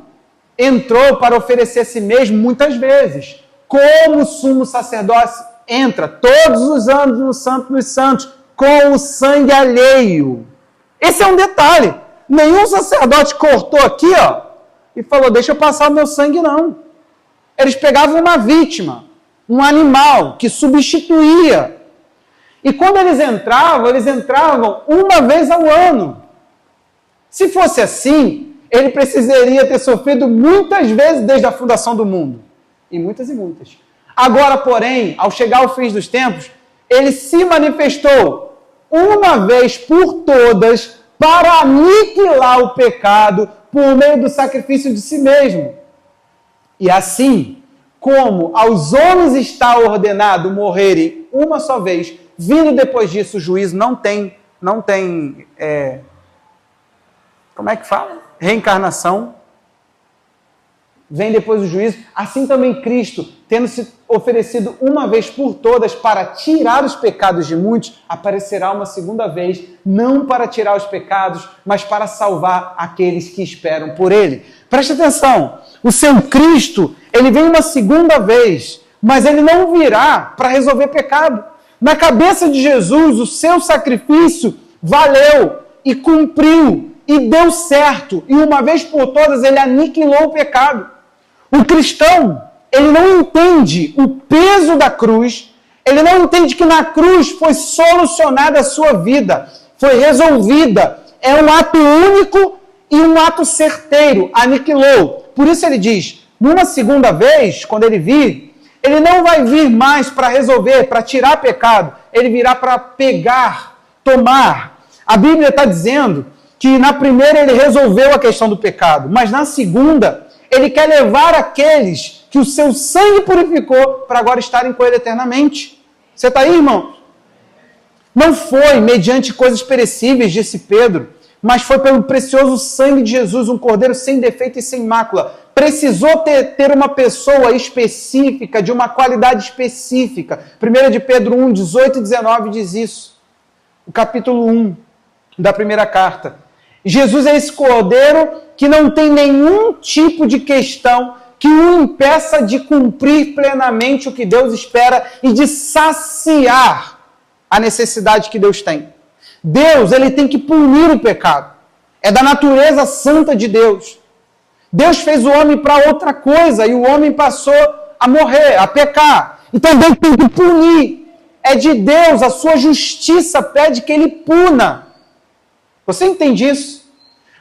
A: entrou para oferecer a si mesmo muitas vezes. Como o sumo sacerdote entra todos os anos no Santo dos Santos com o sangue alheio. Esse é um detalhe. Nenhum sacerdote cortou aqui, e falou, deixa eu passar o meu sangue, não. Eles pegavam uma vítima, um animal que substituía. E quando eles entravam uma vez ao ano. Se fosse assim, ele precisaria ter sofrido muitas vezes desde a fundação do mundo. E muitas. Agora, porém, ao chegar ao fim dos tempos, ele se manifestou uma vez por todas para aniquilar o pecado por meio do sacrifício de si mesmo. E assim, como aos homens está ordenado morrerem uma só vez, vindo depois disso o juízo, não tem como é que fala? Reencarnação. vem depois o juízo, assim também Cristo, tendo se oferecido uma vez por todas para tirar os pecados de muitos, aparecerá uma segunda vez, não para tirar os pecados, mas para salvar aqueles que esperam por ele. Preste atenção, o seu Cristo, ele vem uma segunda vez, mas ele não virá para resolver pecado. Na cabeça de Jesus, o seu sacrifício valeu e cumpriu e deu certo, e uma vez por todas ele aniquilou o pecado. O cristão, ele não entende o peso da cruz, ele não entende que na cruz foi solucionada a sua vida, foi resolvida. É um ato único e um ato certeiro, aniquilou. Por isso ele diz, numa segunda vez, quando ele vir, ele não vai vir mais para resolver, para tirar pecado, ele virá para pegar, tomar. A Bíblia está dizendo que na primeira ele resolveu a questão do pecado, mas na segunda ele quer levar aqueles que o seu sangue purificou para agora estarem com ele eternamente. Você está aí, irmão? Não foi mediante coisas perecíveis, disse Pedro, mas foi pelo precioso sangue de Jesus, um cordeiro sem defeito e sem mácula. Precisou ter uma pessoa específica, de uma qualidade específica. 1 de Pedro 1, 18 e 19 diz isso. O capítulo 1 da primeira carta. Jesus é esse cordeiro que não tem nenhum tipo de questão que o impeça de cumprir plenamente o que Deus espera e de saciar a necessidade que Deus tem. Deus, ele tem que punir o pecado. É da natureza santa de Deus. Deus fez o homem para outra coisa e o homem passou a morrer, a pecar. Então Deus tem que punir. É de Deus, a sua justiça pede que ele puna. Você entende isso?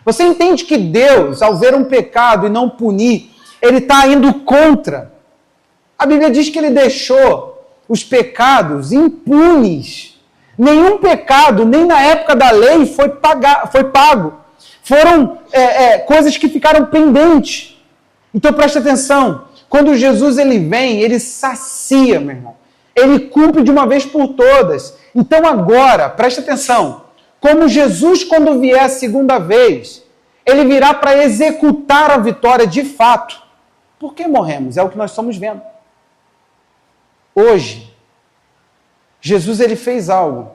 A: Você entende que Deus, ao ver um pecado e não punir, ele está indo contra. A Bíblia diz que ele deixou os pecados impunes. Nenhum pecado, nem na época da lei, foi pago. Foram coisas que ficaram pendentes. Então preste atenção. Quando Jesus ele vem, ele sacia, meu irmão. Ele cumpre de uma vez por todas. Então agora, preste atenção. Como Jesus, quando vier a segunda vez, ele virá para executar a vitória de fato. Por que morremos? É o que nós estamos vendo. Hoje, Jesus ele fez algo.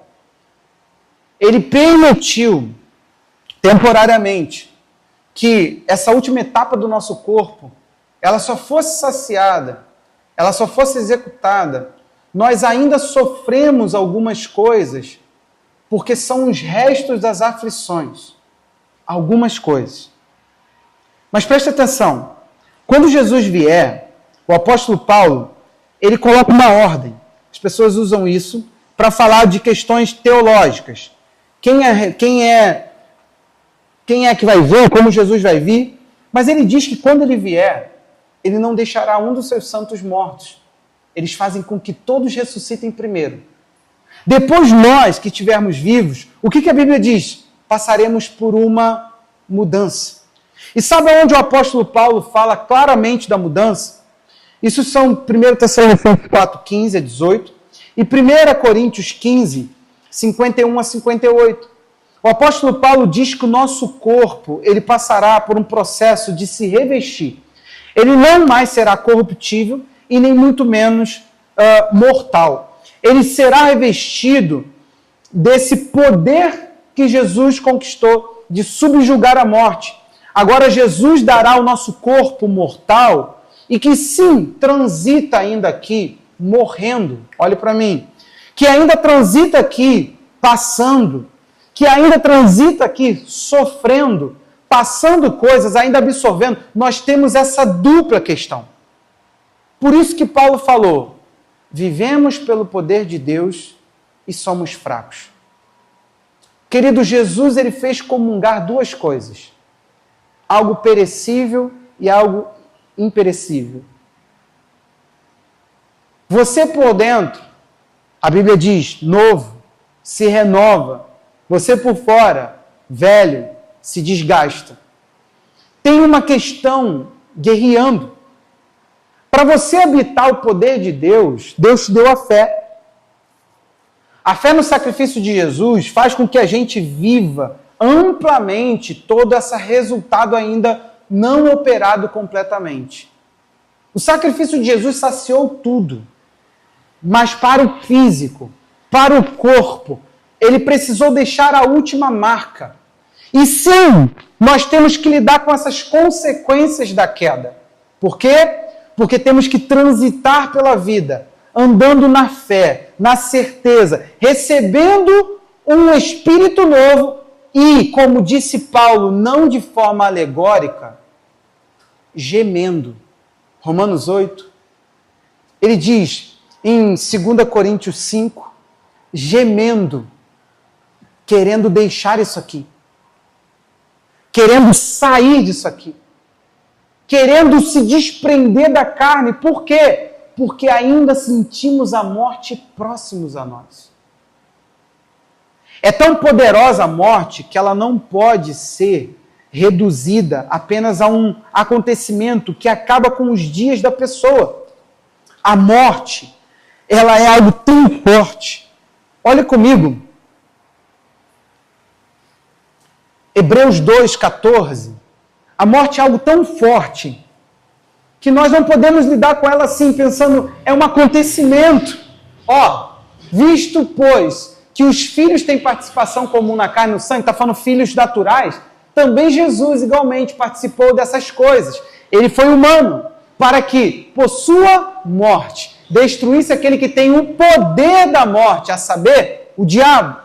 A: Ele permitiu, temporariamente, que essa última etapa do nosso corpo, ela só fosse saciada, ela só fosse executada. Nós ainda sofremos algumas coisas, porque são os restos das aflições. Algumas coisas. Mas preste atenção. Quando Jesus vier, o apóstolo Paulo, ele coloca uma ordem. As pessoas usam isso para falar de questões teológicas. Quem é que vai vir, como Jesus vai vir? Mas ele diz que quando ele vier, ele não deixará um dos seus santos mortos. Eles fazem com que todos ressuscitem primeiro. Depois nós, que estivermos vivos, o que a Bíblia diz? Passaremos por uma mudança. E sabe onde o apóstolo Paulo fala claramente da mudança? Isso são 1 Tessalonicenses 4, 15 a 18 e 1 Coríntios 15, 51 a 58. O apóstolo Paulo diz que o nosso corpo ele passará por um processo de se revestir. Ele não mais será corruptível e nem muito menos mortal. Ele será revestido desse poder que Jesus conquistou de subjugar a morte. Agora Jesus dará ao nosso corpo mortal e que sim, transita ainda aqui, morrendo. Olhe para mim. Que ainda transita aqui, passando. Que ainda transita aqui, sofrendo, passando coisas, ainda absorvendo. Nós temos essa dupla questão. Por isso que Paulo falou, vivemos pelo poder de Deus e somos fracos. Querido, Jesus ele fez comungar duas coisas. Algo perecível e algo imperecível. Você por dentro, a Bíblia diz, novo, se renova. Você por fora, velho, se desgasta. Tem uma questão guerreando. Para você habitar o poder de Deus, Deus te deu a fé. A fé no sacrifício de Jesus faz com que a gente viva amplamente todo esse resultado ainda não operado completamente. O sacrifício de Jesus saciou tudo, mas para o físico, para o corpo, ele precisou deixar a última marca. E sim, nós temos que lidar com essas consequências da queda. Por quê? Porque temos que transitar pela vida, andando na fé, na certeza, recebendo um espírito novo e, como disse Paulo, não de forma alegórica, gemendo. Romanos 8, ele diz em 2 Coríntios 5, gemendo, querendo deixar isso aqui, querendo sair disso aqui, querendo se desprender da carne. Por quê? Porque ainda sentimos a morte próximos a nós. É tão poderosa a morte que ela não pode ser reduzida apenas a um acontecimento que acaba com os dias da pessoa. A morte, ela é algo tão forte. Olha comigo. Hebreus 2,14. A morte é algo tão forte que nós não podemos lidar com ela assim, pensando, é um acontecimento. Visto, pois, que os filhos têm participação comum na carne e no sangue, está falando filhos naturais, também Jesus igualmente participou dessas coisas. Ele foi humano, para que, por sua morte, destruísse aquele que tem o poder da morte, a saber, o diabo,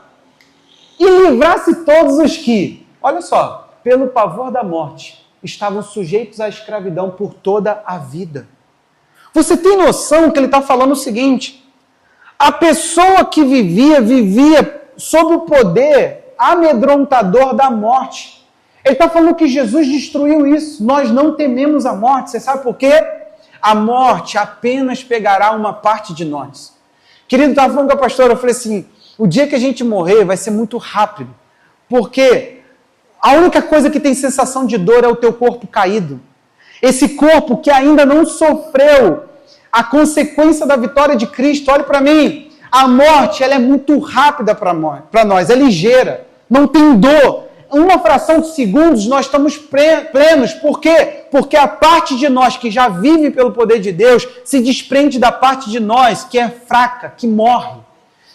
A: e livrasse todos os que, olha só, pelo pavor da morte, estavam sujeitos à escravidão por toda a vida. Você tem noção que ele está falando o seguinte: a pessoa que vivia sob o poder amedrontador da morte. Ele está falando que Jesus destruiu isso. Nós não tememos a morte. Você sabe por quê? A morte apenas pegará uma parte de nós. Querido, estava falando com a pastora, eu falei assim, o dia que a gente morrer vai ser muito rápido. Porque a única coisa que tem sensação de dor é o teu corpo caído. Esse corpo que ainda não sofreu a consequência da vitória de Cristo. Olha para mim, a morte ela é muito rápida para nós, é ligeira, não tem dor. Uma fração de segundos nós estamos plenos. Por quê? Porque a parte de nós que já vive pelo poder de Deus se desprende da parte de nós que é fraca, que morre,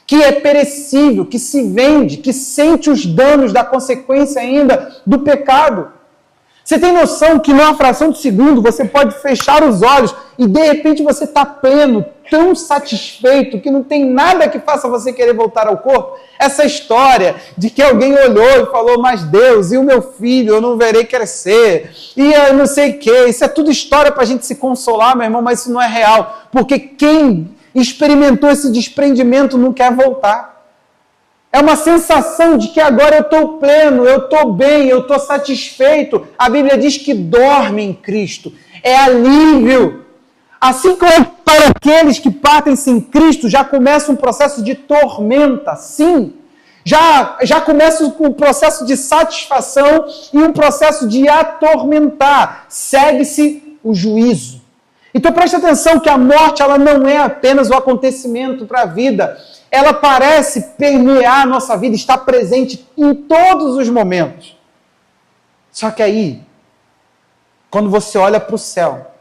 A: que é perecível, que se vende, que sente os danos da consequência ainda do pecado. Você tem noção que numa fração de segundo você pode fechar os olhos e de repente você está pleno, tão satisfeito que não tem nada que faça você querer voltar ao corpo? Essa história de que alguém olhou e falou, mas Deus, e o meu filho, eu não verei crescer, e eu não sei o quê, isso é tudo história para a gente se consolar, meu irmão, mas isso não é real, porque quem experimentou esse desprendimento não quer voltar. É uma sensação de que agora eu estou pleno, eu estou bem, eu estou satisfeito. A Bíblia diz que dorme em Cristo. É alívio. Assim como para aqueles que partem sem Cristo, já começa um processo de tormenta, sim. Já começa um processo de satisfação e um processo de atormentar. Segue-se o juízo. Então preste atenção que a morte ela não é apenas o acontecimento para a vida. Ela parece permear a nossa vida, está presente em todos os momentos. Só que aí, quando você olha para o céu,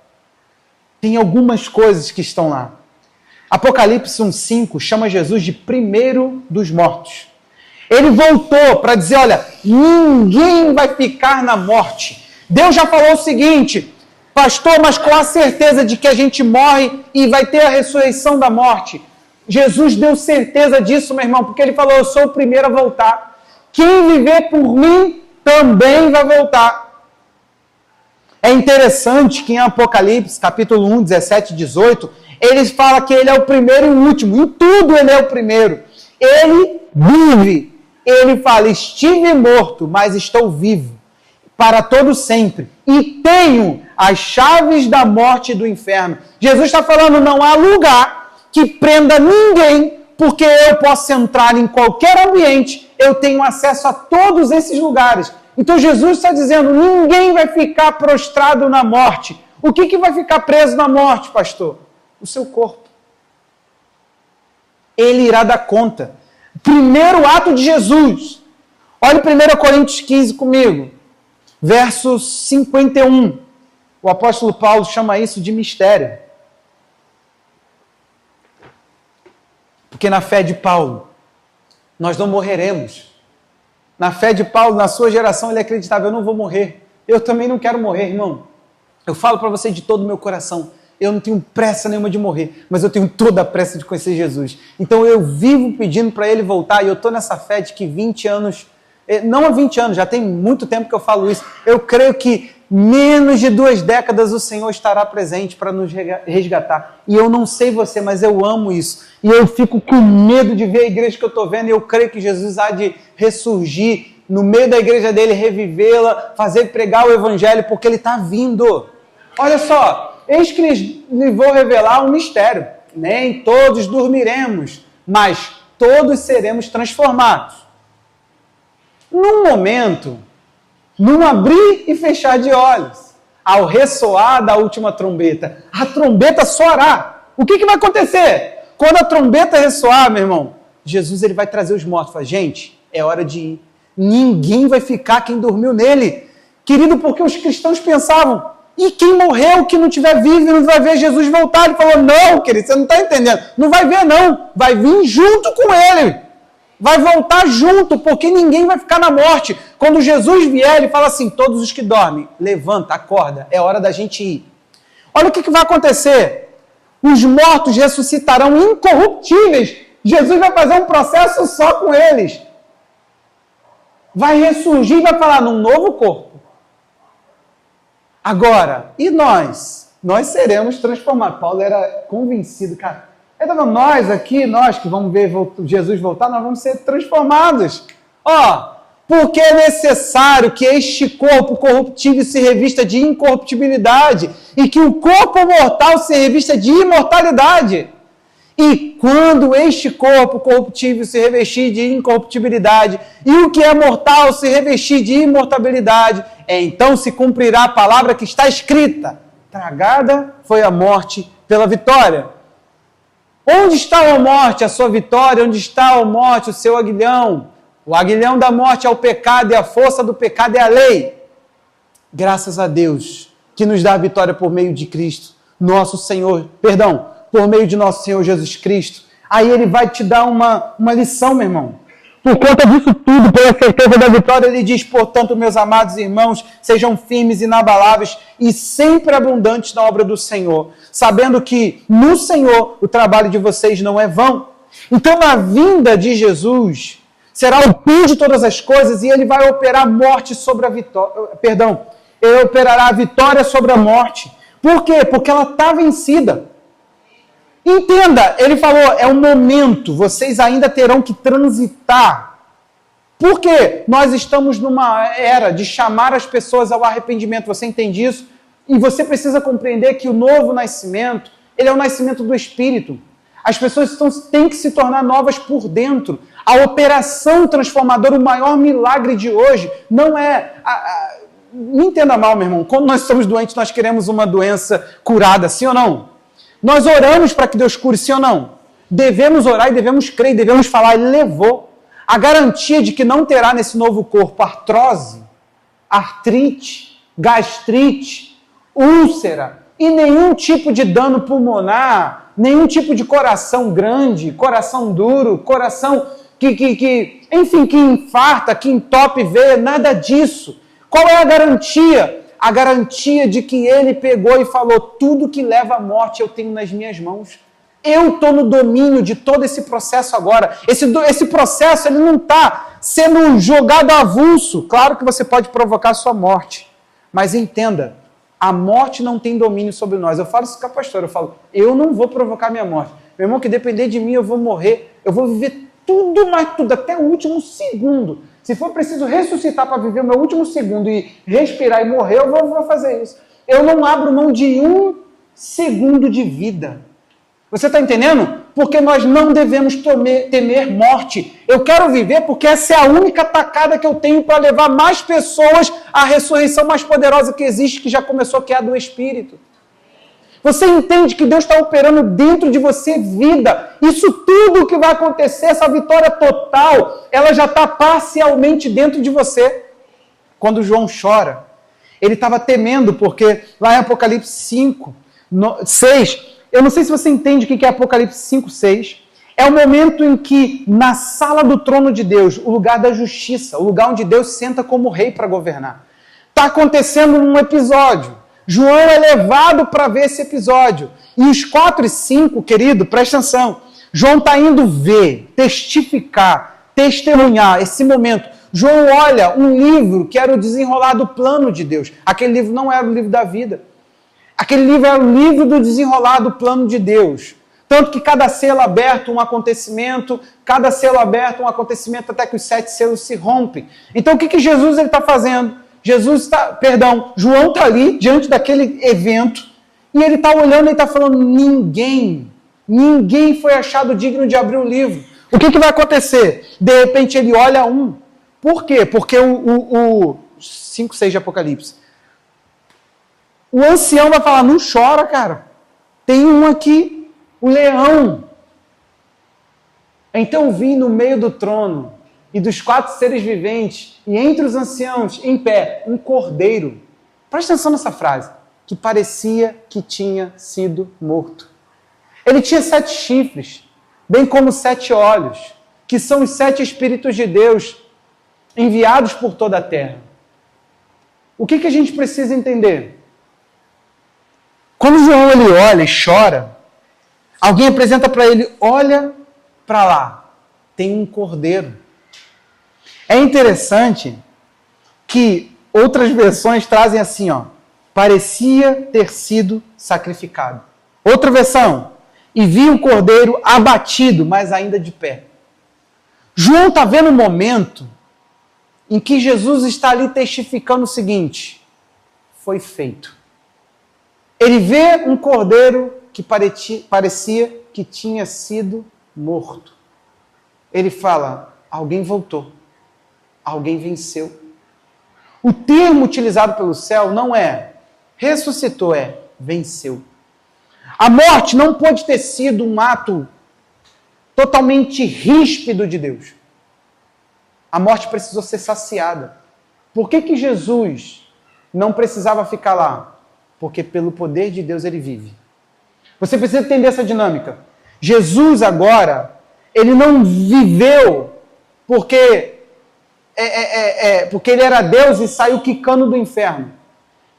A: tem algumas coisas que estão lá. Apocalipse 1,5 chama Jesus de primeiro dos mortos. Ele voltou para dizer, olha, ninguém vai ficar na morte. Deus já falou o seguinte, pastor, mas com a certeza de que a gente morre e vai ter a ressurreição da morte. Jesus deu certeza disso, meu irmão, porque ele falou, eu sou o primeiro a voltar. Quem viver por mim também vai voltar. É interessante que em Apocalipse, capítulo 1, 17 e 18, ele fala que ele é o primeiro e o último. Em tudo ele é o primeiro. Ele vive. Ele fala, estive morto, mas estou vivo. Para todo sempre. E tenho as chaves da morte e do inferno. Jesus está falando, não há lugar que prenda ninguém, porque eu posso entrar em qualquer ambiente, eu tenho acesso a todos esses lugares. Então Jesus está dizendo, ninguém vai ficar prostrado na morte. O que vai ficar preso na morte, pastor? O seu corpo. Ele irá dar conta. Primeiro ato de Jesus. Olha 1 Coríntios 15 comigo. Verso 51. O apóstolo Paulo chama isso de mistério. Porque na fé de Paulo, nós não morreremos. Na fé de Paulo, na sua geração, ele acreditava, eu não vou morrer. Eu também não quero morrer, irmão. Eu falo para você de todo o meu coração, eu não tenho pressa nenhuma de morrer, mas eu tenho toda a pressa de conhecer Jesus. Então eu vivo pedindo para ele voltar, e eu estou nessa fé de que 20 anos, não há 20 anos, já tem muito tempo que eu falo isso, eu creio que menos de 2 décadas o Senhor estará presente para nos resgatar. E eu não sei você, mas eu amo isso. E eu fico com medo de ver a igreja que eu estou vendo, e eu creio que Jesus há de ressurgir no meio da igreja dele, revivê-la, fazer pregar o evangelho, porque ele está vindo. Olha só, eis que lhe vou revelar um mistério. Nem todos dormiremos, mas todos seremos transformados. Num momento, num abrir e fechar de olhos, ao ressoar da última trombeta. A trombeta soará. O que vai acontecer? Quando a trombeta ressoar, meu irmão, Jesus ele vai trazer os mortos. Fala, gente, é hora de ir. Ninguém vai ficar quem dormiu nele. Querido, porque os cristãos pensavam, e quem morreu, que não tiver vivo, não vai ver Jesus voltar? Ele falou, não, querido, você não está entendendo. Não vai ver, não. Vai vir junto com ele. Vai voltar junto, porque ninguém vai ficar na morte. Quando Jesus vier, ele fala assim, todos os que dormem, levanta, acorda, é hora da gente ir. Olha o que vai acontecer. Os mortos ressuscitarão incorruptíveis. Jesus vai fazer um processo só com eles. Vai ressurgir e vai falar num novo corpo. Agora, e nós? Nós seremos transformados. Paulo era convencido, cara. Então, nós aqui, nós que vamos ver Jesus voltar, nós vamos ser transformados. Porque é necessário que este corpo corruptível se revista de incorruptibilidade e que o corpo mortal se revista de imortalidade. E quando este corpo corruptível se revestir de incorruptibilidade e o que é mortal se revestir de imortalidade, então se cumprirá a palavra que está escrita. Tragada foi a morte pela vitória. Onde está a morte, a sua vitória? Onde está a morte, o seu aguilhão? O aguilhão da morte é o pecado e a força do pecado é a lei. Graças a Deus que nos dá a vitória por meio de Cristo, por meio de nosso Senhor Jesus Cristo. Aí ele vai te dar uma lição, meu irmão. Por conta disso tudo, pela certeza da vitória, ele diz, portanto, meus amados irmãos, sejam firmes e inabaláveis e sempre abundantes na obra do Senhor, sabendo que no Senhor o trabalho de vocês não é vão. Então, na vinda de Jesus, será o fim de todas as coisas e ele vai operar morte sobre a vitória. Ele operará a vitória sobre a morte. Por quê? Porque ela está vencida. Entenda, ele falou, é um momento, vocês ainda terão que transitar. Por quê? Nós estamos numa era de chamar as pessoas ao arrependimento, você entende isso? E você precisa compreender que o novo nascimento, ele é o nascimento do Espírito. As pessoas têm que se tornar novas por dentro. A operação transformadora, o maior milagre de hoje, não é... Me entenda mal, meu irmão, quando nós somos doentes, nós queremos uma doença curada, sim ou não? Nós oramos para que Deus cure, sim ou não? Devemos orar e devemos crer, e devemos falar. Ele levou a garantia de que não terá nesse novo corpo artrose, artrite, gastrite, úlcera e nenhum tipo de dano pulmonar, nenhum tipo de coração grande, coração duro, coração que infarta, que entope veia, nada disso. Qual é a garantia? A garantia de que ele pegou e falou, tudo que leva à morte eu tenho nas minhas mãos. Eu estou no domínio de todo esse processo agora. Esse processo ele não está sendo jogado avulso. Claro que você pode provocar a sua morte. Mas entenda, a morte não tem domínio sobre nós. Eu falo isso com a pastora, eu não vou provocar minha morte. Meu irmão, que depender de mim eu vou morrer. Eu vou viver tudo, mas tudo, até o último segundo. Se for preciso ressuscitar para viver o meu último segundo e respirar e morrer, eu vou fazer isso. Eu não abro mão de 1 segundo de vida. Você está entendendo? Porque nós não devemos temer morte. Eu quero viver porque essa é a única tacada que eu tenho para levar mais pessoas à ressurreição mais poderosa que existe, que já começou, que é a do Espírito. Você entende que Deus está operando dentro de você vida. Isso tudo que vai acontecer, essa vitória total, ela já está parcialmente dentro de você. Quando João chora, Ele estava temendo, porque lá em Apocalipse 5, 6, eu não sei se você entende o que é Apocalipse 5, 6, é o momento em que, na sala do trono de Deus, o lugar da justiça, o lugar onde Deus senta como rei para governar, está acontecendo um episódio. João é levado para ver esse episódio. E os 4 e 5, querido, presta atenção, João está indo ver, testificar, testemunhar esse momento. João olha um livro que era o desenrolar do plano de Deus. Aquele livro não era o livro da vida. Aquele livro era o livro do desenrolar do plano de Deus. Tanto que cada selo aberto, um acontecimento, cada selo aberto, um acontecimento, até que os 7 selos se rompem. Então o que Jesus está fazendo? João está ali, diante daquele evento, e ele está olhando e está falando, ninguém foi achado digno de abrir o livro. O que vai acontecer? De repente ele olha um. Por quê? Porque o 5, 6 de Apocalipse. O ancião vai falar, não chora, cara. Tem um aqui, o leão. Então vi no meio do trono e dos 4 seres viventes, e entre os anciãos, em pé, um cordeiro. Presta atenção nessa frase. Que parecia que tinha sido morto. Ele tinha 7 chifres, bem como 7 olhos, que são os 7 Espíritos de Deus enviados por toda a terra. O que a gente precisa entender? Quando João ele olha e chora, alguém apresenta para ele, olha para lá, tem um cordeiro. É interessante que outras versões trazem assim, parecia ter sido sacrificado. Outra versão, e vi o cordeiro abatido, mas ainda de pé. João está vendo um momento em que Jesus está ali testificando o seguinte, foi feito. Ele vê um cordeiro que parecia que tinha sido morto. Ele fala, alguém voltou, alguém venceu. O termo utilizado pelo céu não é ressuscitou, é venceu. A morte não pode ter sido um ato totalmente ríspido de Deus. A morte precisou ser saciada. Por que Jesus não precisava ficar lá? Porque pelo poder de Deus ele vive. Você precisa entender essa dinâmica. Jesus agora, ele não viveu porque ele era Deus e saiu quicando do inferno.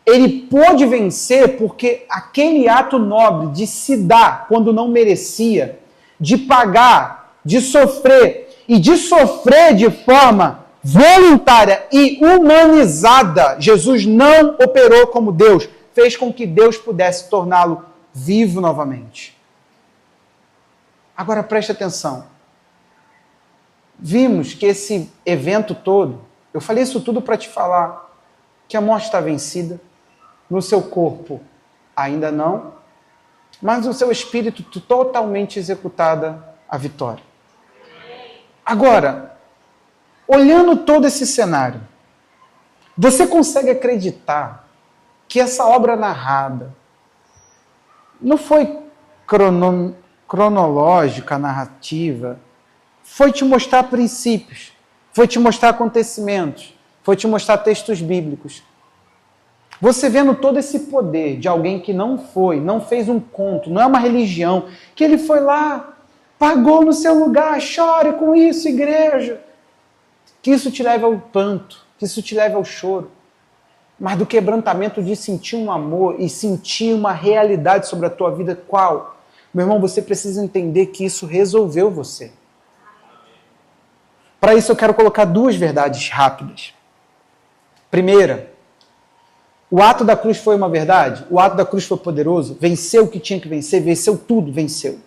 A: Ele pôde vencer porque aquele ato nobre de se dar quando não merecia, de pagar, de sofrer, e de sofrer de forma voluntária e humanizada, Jesus não operou como Deus, fez com que Deus pudesse torná-lo vivo novamente. Agora preste atenção. Vimos que esse evento todo, eu falei isso tudo para te falar, que a morte está vencida, no seu corpo ainda não, mas no seu espírito totalmente executada a vitória. Agora, olhando todo esse cenário, você consegue acreditar que essa obra narrada não foi cronológica, narrativa, foi te mostrar princípios, foi te mostrar acontecimentos, foi te mostrar textos bíblicos. Você vendo todo esse poder de alguém que não fez um conto, não é uma religião, que ele foi lá, pagou no seu lugar, chore com isso, igreja. Que isso te leve ao pranto, que isso te leve ao choro. Mas do quebrantamento de sentir um amor e sentir uma realidade sobre a tua vida, qual? Meu irmão, você precisa entender que isso resolveu você. Para isso eu quero colocar 2 verdades rápidas. Primeira, o ato da cruz foi uma verdade? O ato da cruz foi poderoso? Venceu o que tinha que vencer? Venceu tudo? Venceu.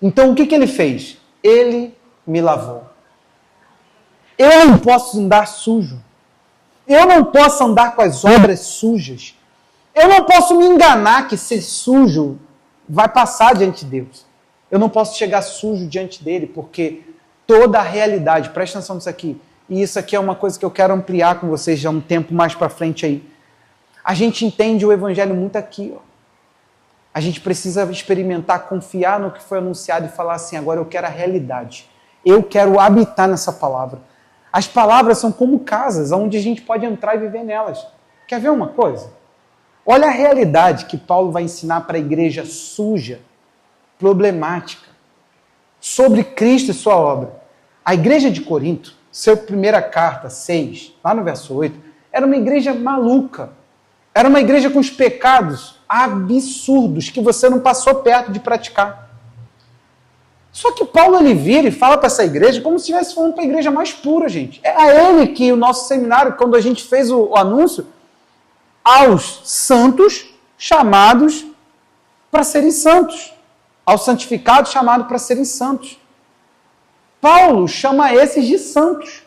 A: Então o que ele fez? Ele me lavou. Eu não posso andar sujo. Eu não posso andar com as obras sujas. Eu não posso me enganar que ser sujo vai passar diante de Deus. Eu não posso chegar sujo diante dele, porque toda a realidade, presta atenção nisso aqui, e isso aqui é uma coisa que eu quero ampliar com vocês já um tempo mais para frente aí. A gente entende o evangelho muito aqui, ó. A gente precisa experimentar, confiar no que foi anunciado e falar assim, agora eu quero a realidade. Eu quero habitar nessa palavra. As palavras são como casas, onde a gente pode entrar e viver nelas. Quer ver uma coisa? Olha a realidade que Paulo vai ensinar para a igreja suja, problemática, sobre Cristo e sua obra. A igreja de Corinto, sua primeira carta, 6, lá no verso 8, era uma igreja maluca. Era uma igreja com os pecados absurdos que você não passou perto de praticar. Só que Paulo ele vira e fala para essa igreja como se estivesse falando para a igreja mais pura, gente. É a ele que o nosso seminário, quando a gente fez o anúncio, aos santos chamados para serem santos. Aos santificados chamados para serem santos. Paulo chama esses de santos.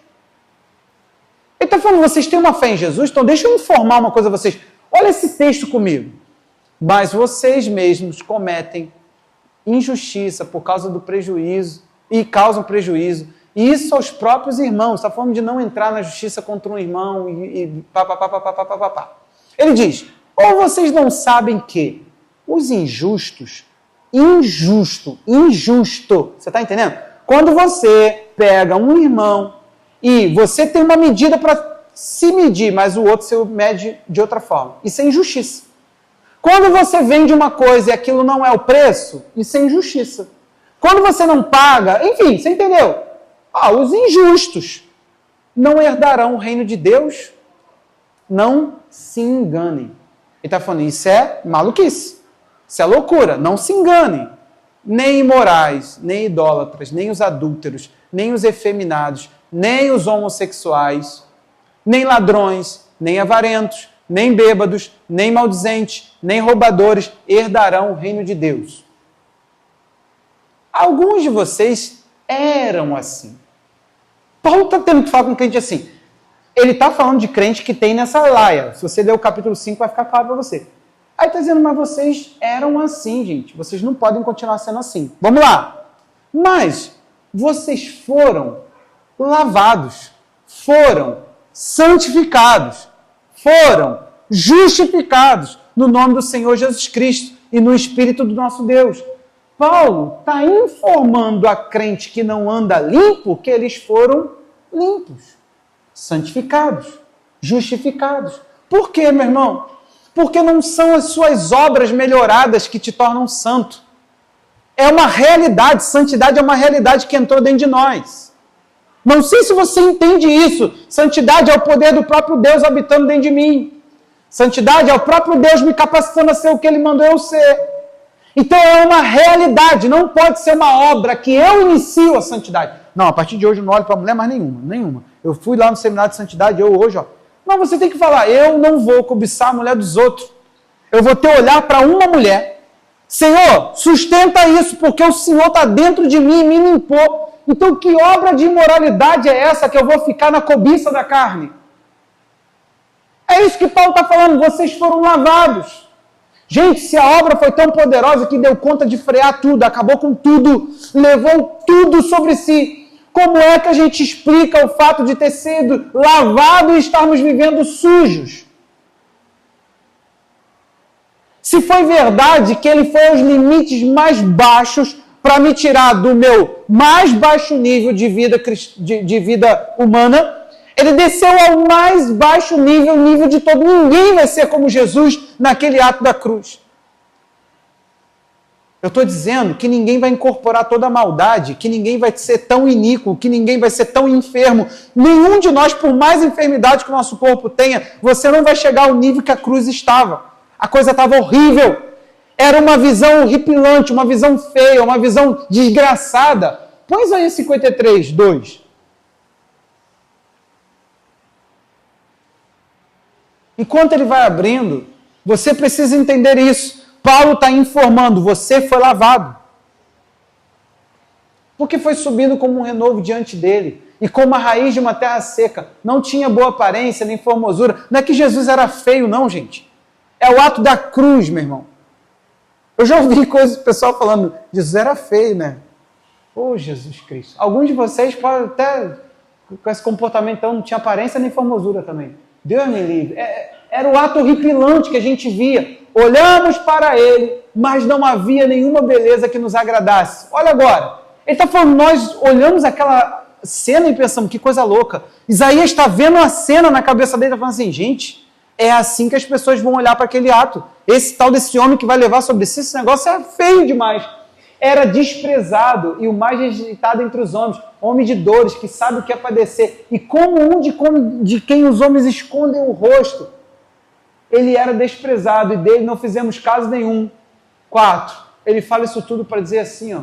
A: Ele está falando, vocês têm uma fé em Jesus? Então deixa eu informar uma coisa a vocês. Olha esse texto comigo. Mas vocês mesmos cometem injustiça por causa do prejuízo e causam prejuízo. E isso aos próprios irmãos. Está falando de não entrar na justiça contra um irmão e pá. Ele diz, ou vocês não sabem que os injusto, você está entendendo? Quando você pega um irmão e você tem uma medida para se medir, mas o outro você mede de outra forma. Isso é injustiça. Quando você vende uma coisa e aquilo não é o preço, isso é injustiça. Quando você não paga, enfim, você entendeu? Os injustos não herdarão o reino de Deus. Não se enganem. Ele está falando, isso é maluquice. Isso é loucura. Não se enganem. Nem imorais, nem idólatras, nem os adúlteros, nem os efeminados, nem os homossexuais, nem ladrões, nem avarentos, nem bêbados, nem maldizentes, nem roubadores herdarão o reino de Deus. Alguns de vocês eram assim. Paulo está tendo que falar com um crente assim. Ele está falando de crente que tem nessa laia. Se você ler o capítulo 5, vai ficar claro para você. Aí está dizendo, mas vocês eram assim, gente. Vocês não podem continuar sendo assim. Vamos lá. Mas vocês foram lavados, foram santificados, foram justificados no nome do Senhor Jesus Cristo e no Espírito do nosso Deus. Paulo está informando a crente que não anda limpo que eles foram limpos, santificados, justificados. Por quê, meu irmão? Porque não são as suas obras melhoradas que te tornam santo. É uma realidade, santidade é uma realidade que entrou dentro de nós. Não sei se você entende isso. Santidade é o poder do próprio Deus habitando dentro de mim. Santidade é o próprio Deus me capacitando a ser o que Ele mandou eu ser. Então é uma realidade, não pode ser uma obra que eu inicio a santidade. Não, a partir de hoje eu não olho para mulher mais nenhuma. Eu fui lá no seminário de santidade, hoje, Não, você tem que falar, eu não vou cobiçar a mulher dos outros. Eu vou ter olhar para uma mulher. Senhor, sustenta isso, porque o Senhor está dentro de mim e me limpou. Então que obra de imoralidade é essa que eu vou ficar na cobiça da carne? É isso que Paulo está falando, vocês foram lavados. Gente, se a obra foi tão poderosa que deu conta de frear tudo, acabou com tudo, levou tudo sobre si, como é que a gente explica o fato de ter sido lavado e estarmos vivendo sujos? Se foi verdade que ele foi aos limites mais baixos para me tirar do meu mais baixo nível de vida humana, ele desceu ao mais baixo nível, nível de todo. Ninguém vai ser como Jesus naquele ato da cruz. Eu estou dizendo que ninguém vai incorporar toda a maldade, que ninguém vai ser tão iníquo, que ninguém vai ser tão enfermo. Nenhum de nós, por mais enfermidade que o nosso corpo tenha, você não vai chegar ao nível que a cruz estava. A coisa estava horrível. Era uma visão horripilante, uma visão feia, uma visão desgraçada. Põe Isaías 53, 2. Enquanto ele vai abrindo, você precisa entender isso. Paulo está informando, você foi lavado. Porque foi subindo como um renovo diante dele. E como a raiz de uma terra seca. Não tinha boa aparência, nem formosura. Não é que Jesus era feio, não, gente. É o ato da cruz, meu irmão. Eu já ouvi coisas do pessoal falando, Jesus era feio, né? Ô, Jesus Cristo. Alguns de vocês podem até, com esse comportamento, então, não tinha aparência nem formosura também. Deus me livre. Era o ato horripilante que a gente via. Olhamos para ele, mas não havia nenhuma beleza que nos agradasse. Olha agora. Ele está falando, nós olhamos aquela cena e pensamos, que coisa louca. Isaías está vendo a cena na cabeça dele e está falando assim, gente, É assim que as pessoas vão olhar para aquele ato. Esse tal desse homem que vai levar sobre si, esse negócio é feio demais. Era desprezado e o mais rejeitado entre os homens. Homem de dores, que sabe o que é padecer. E como de quem os homens escondem o rosto. Ele era desprezado e dele não fizemos caso nenhum. 4. Ele fala isso tudo para dizer assim, ó.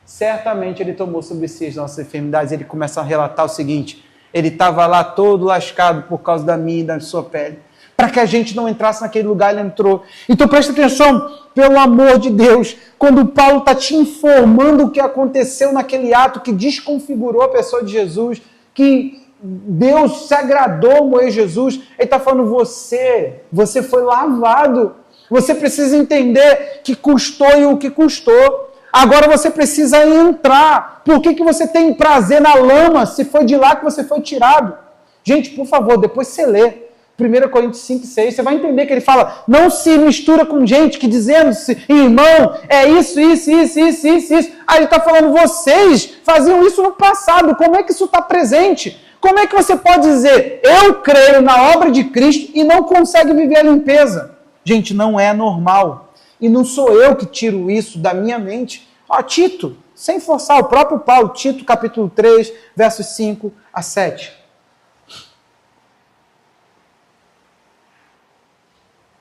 A: Certamente ele tomou sobre si as nossas enfermidades. Ele começa a relatar o seguinte. Ele estava lá todo lascado por causa da minha e da sua pele. Para que a gente não entrasse naquele lugar, ele entrou. Então presta atenção, pelo amor de Deus, quando Paulo está te informando o que aconteceu naquele ato que desconfigurou a pessoa de Jesus, que Deus se agradou moer Jesus, ele está falando, você foi lavado, você precisa entender que custou e o que custou. Agora você precisa entrar. Por que você tem prazer na lama se foi de lá que você foi tirado? Gente, por favor, depois você lê 1 Coríntios 5, 6, você vai entender que ele fala, não se mistura com gente que dizendo-se, irmão, é isso. Aí ele está falando, vocês faziam isso no passado, como é que isso está presente? Como é que você pode dizer, eu creio na obra de Cristo e não consegue viver a limpeza? Gente, não é normal. E não sou eu que tiro isso da minha mente. Ó, Tito, sem forçar, o próprio Paulo, Tito capítulo 3, versos 5 a 7.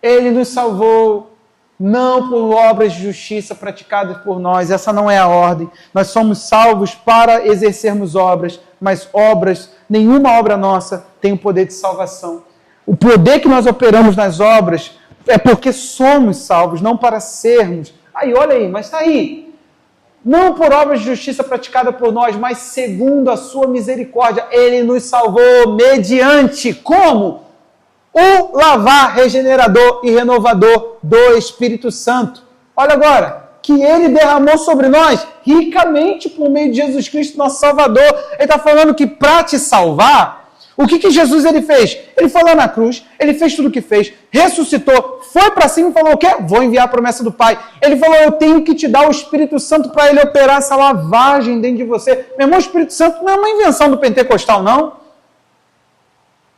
A: Ele nos salvou, não por obras de justiça praticadas por nós, essa não é a ordem. Nós somos salvos para exercermos obras, mas nenhuma obra nossa tem o poder de salvação. O poder que nós operamos nas obras é porque somos salvos, não para sermos. Aí, olha aí, mas está aí. Não por obras de justiça praticada por nós, mas segundo a sua misericórdia. Ele nos salvou mediante, como? O lavar regenerador e renovador do Espírito Santo. Olha agora, que ele derramou sobre nós ricamente por meio de Jesus Cristo, nosso Salvador. Ele está falando que para te salvar, o que Jesus ele fez? Ele foi lá na cruz, ele fez tudo o que fez, ressuscitou, foi para cima e falou o quê? Vou enviar a promessa do Pai. Ele falou, eu tenho que te dar o Espírito Santo para ele operar essa lavagem dentro de você. Meu irmão, o Espírito Santo não é uma invenção do pentecostal, não.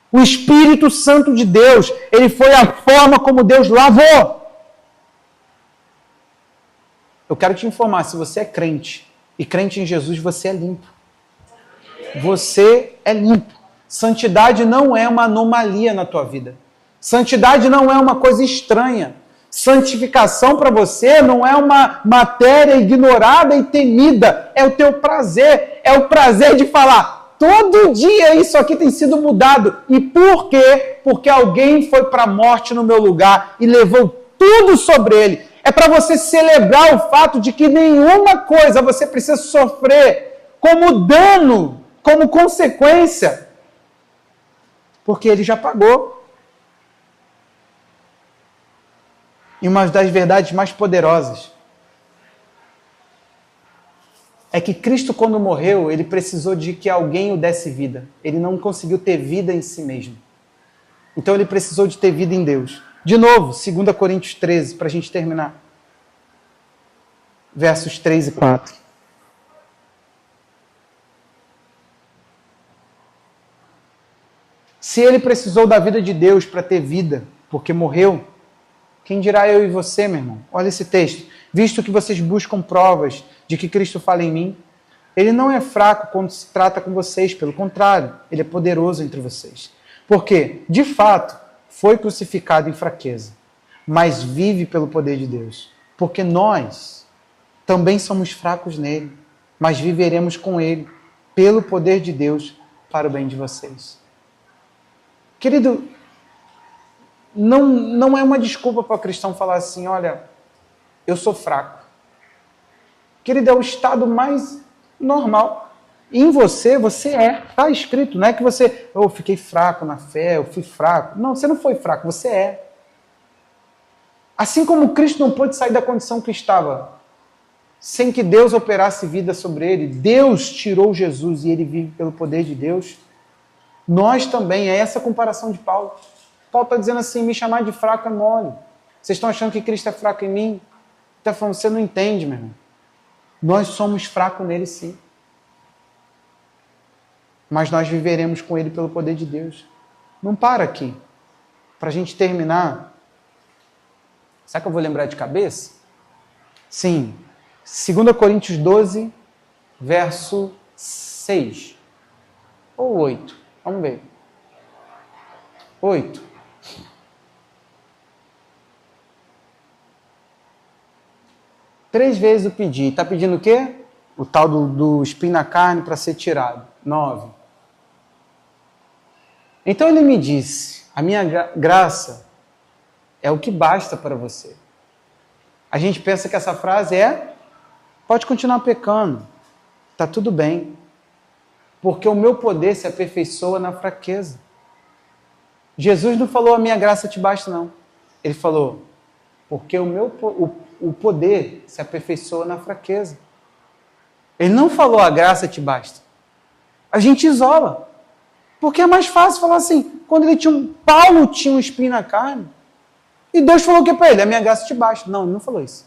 A: O Espírito Santo de Deus, ele foi a forma como Deus lavou. Eu quero te informar, se você é crente, e crente em Jesus, você é limpo. Você é limpo. Santidade não é uma anomalia na tua vida. Santidade não é uma coisa estranha. Santificação para você não é uma matéria ignorada e temida. É o teu prazer. É o prazer de falar, todo dia isso aqui tem sido mudado. E por quê? Porque alguém foi para a morte no meu lugar e levou tudo sobre ele. É para você celebrar o fato de que nenhuma coisa você precisa sofrer como dano, como consequência, porque ele já pagou. E uma das verdades mais poderosas é que Cristo, quando morreu, ele precisou de que alguém o desse vida. Ele não conseguiu ter vida em si mesmo. Então ele precisou de ter vida em Deus. De novo, 2 Coríntios 13, para a gente terminar. Versos 3 e 4. Se ele precisou da vida de Deus para ter vida, porque morreu, quem dirá eu e você, meu irmão? Olha esse texto. Visto que vocês buscam provas de que Cristo fala em mim, ele não é fraco quando se trata com vocês, pelo contrário, ele é poderoso entre vocês. Porque, de fato, foi crucificado em fraqueza, mas vive pelo poder de Deus. Porque nós também somos fracos nele, mas viveremos com ele, pelo poder de Deus, para o bem de vocês. Querido, não é uma desculpa para o cristão falar assim, olha, eu sou fraco. Querido, é o estado mais normal. E em você é. Está escrito, não é que você, eu fiquei fraco na fé, eu fui fraco. Não, você não foi fraco, você é. Assim como Cristo não pôde sair da condição que estava, sem que Deus operasse vida sobre ele, Deus tirou Jesus e ele vive pelo poder de Deus. Nós também, é essa a comparação de Paulo. Paulo está dizendo assim, me chamar de fraco é mole. Vocês estão achando que Cristo é fraco em mim? Está falando, você não entende, meu irmão. Nós somos fracos nele sim. Mas nós viveremos com ele pelo poder de Deus. Não para aqui. para a gente terminar, será que eu vou lembrar de cabeça? Sim, 2 Coríntios 12, verso 6 ou 8, vamos ver. 8. Três vezes eu pedi. Está pedindo o quê? O tal do espinho na carne para ser tirado. 9. Então ele me disse, a minha graça é o que basta para você. A gente pensa que essa frase pode continuar pecando, está tudo bem, porque o meu poder se aperfeiçoa na fraqueza. Jesus não falou a minha graça te basta, não. Ele falou, porque o poder se aperfeiçoa na fraqueza. Ele não falou a graça te basta. A gente isola. Porque é mais fácil falar assim, quando Paulo tinha um espinho na carne, e Deus falou o que para ele? A minha graça te basta. Não, ele não falou isso.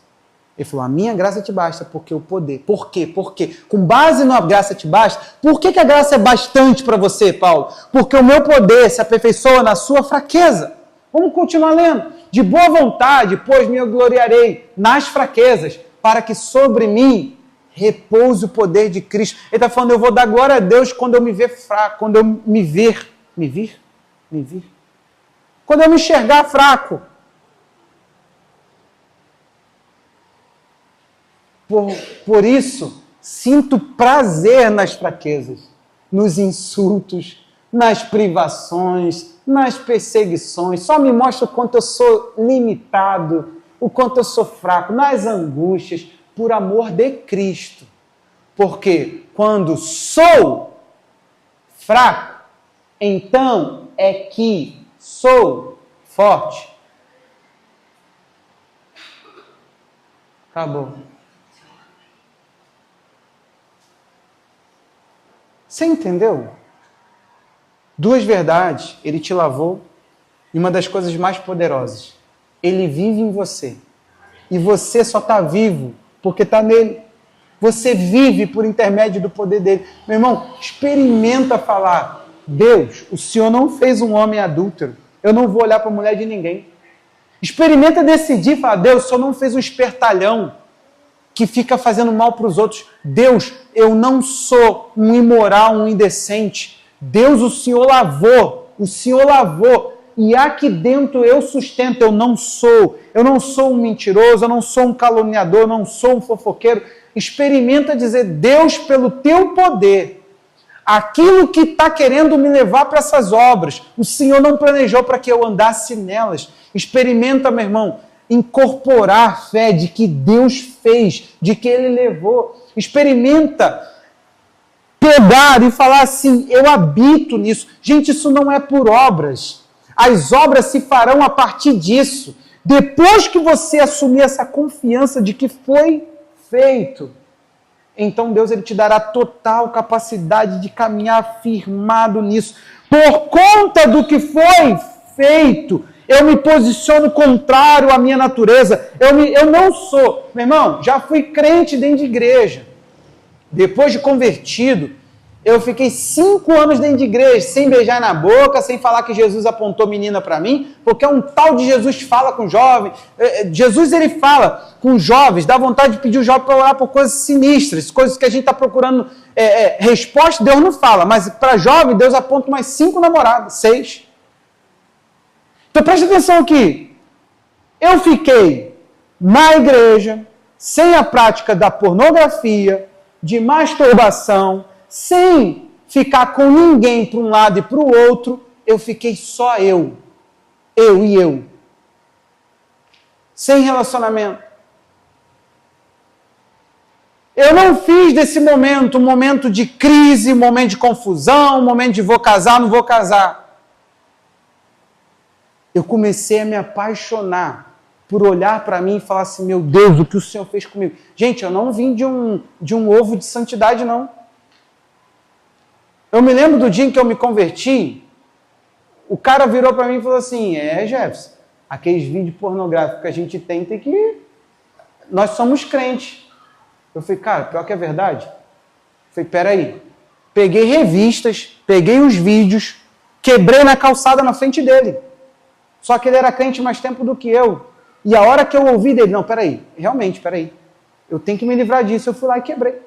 A: Ele falou, a minha graça te basta, porque o poder. Por quê? Porque, com base na graça te basta, por que a graça é bastante para você, Paulo? Porque o meu poder se aperfeiçoa na sua fraqueza. Vamos continuar lendo. De boa vontade, pois me gloriarei nas fraquezas, para que sobre mim repouse o poder de Cristo. Ele está falando, eu vou dar glória a Deus quando eu me ver fraco, quando eu me vir. Quando eu me enxergar fraco. Por isso, sinto prazer nas fraquezas, nos insultos, nas privações, nas perseguições. Só me mostra o quanto eu sou limitado, o quanto eu sou fraco, nas angústias, por amor de Cristo. Porque quando sou fraco, então é que sou forte. Acabou. Você entendeu? Duas verdades, ele te lavou, e uma das coisas mais poderosas, ele vive em você. E você só está vivo porque está nele. Você vive por intermédio do poder dele. Meu irmão, experimenta falar, Deus, o Senhor não fez um homem adúltero, eu não vou olhar para a mulher de ninguém. Experimenta decidir, falar, Deus, o Senhor não fez um espertalhão que fica fazendo mal para os outros. Deus, eu não sou um imoral, um indecente. Deus, o Senhor lavou, e aqui dentro eu sustento, eu não sou um mentiroso, eu não sou um caluniador, eu não sou um fofoqueiro. Experimenta dizer, Deus, pelo teu poder, aquilo que está querendo me levar para essas obras, o Senhor não planejou para que eu andasse nelas. Experimenta, meu irmão, incorporar a fé de que Deus fez, de que Ele levou. Experimenta pegar e falar assim, eu habito nisso. Gente, isso não é por obras. As obras se farão a partir disso. Depois que você assumir essa confiança de que foi feito, então Deus ele te dará total capacidade de caminhar firmado nisso. Por conta do que foi feito, eu me posiciono contrário à minha natureza. Eu não sou. Meu irmão, já fui crente dentro de igreja. Depois de convertido, eu fiquei 5 anos dentro de igreja, sem beijar na boca, sem falar que Jesus apontou menina para mim, porque um tal de Jesus fala com jovem. Jesus ele fala com jovens, dá vontade de pedir o jovem para orar por coisas sinistras, coisas que a gente está procurando resposta, Deus não fala, mas para jovem Deus aponta mais 5 namoradas, 6. Então preste atenção aqui, eu fiquei na igreja, sem a prática da pornografia, de masturbação, sem ficar com ninguém para um lado e para o outro, eu fiquei só eu. Sem relacionamento. Eu não fiz desse momento um momento de crise, um momento de confusão, um momento de vou casar, não vou casar. Eu comecei a me apaixonar por olhar para mim e falar assim, meu Deus, o que o Senhor fez comigo? Gente, eu não vim de um ovo de santidade, não. Eu me lembro do dia em que eu me converti, o cara virou para mim e falou assim, Jefferson, aqueles vídeos pornográficos que a gente tem que... Nós somos crentes. Eu falei, cara, pior que é verdade. Eu falei, peraí. Peguei revistas, peguei os vídeos, quebrei na calçada na frente dele. Só que ele era crente mais tempo do que eu. E a hora que eu ouvi dele, não, peraí, realmente, peraí. Eu tenho que me livrar disso. Eu fui lá e quebrei.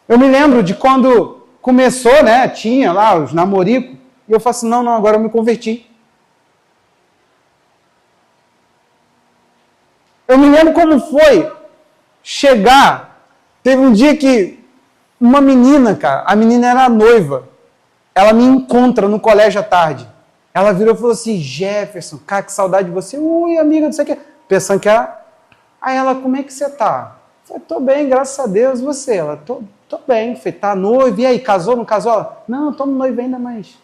A: Eu me lembro de quando começou, né? Tinha lá os namoricos. E eu falei assim, não, agora eu me converti. Eu me lembro como foi chegar. Teve um dia que uma menina, cara, a menina era noiva. Ela me encontra no colégio à tarde. Ela virou e falou assim, Jefferson, cara, que saudade de você. Ui, amiga, não sei o que. Pensando que era... Aí ela, como é que você tá? Eu falei, tô bem, graças a Deus. Você? Ela, tô bem. Eu falei, tá noiva. E aí, casou, não casou? Ela, não, tô noiva ainda, mas...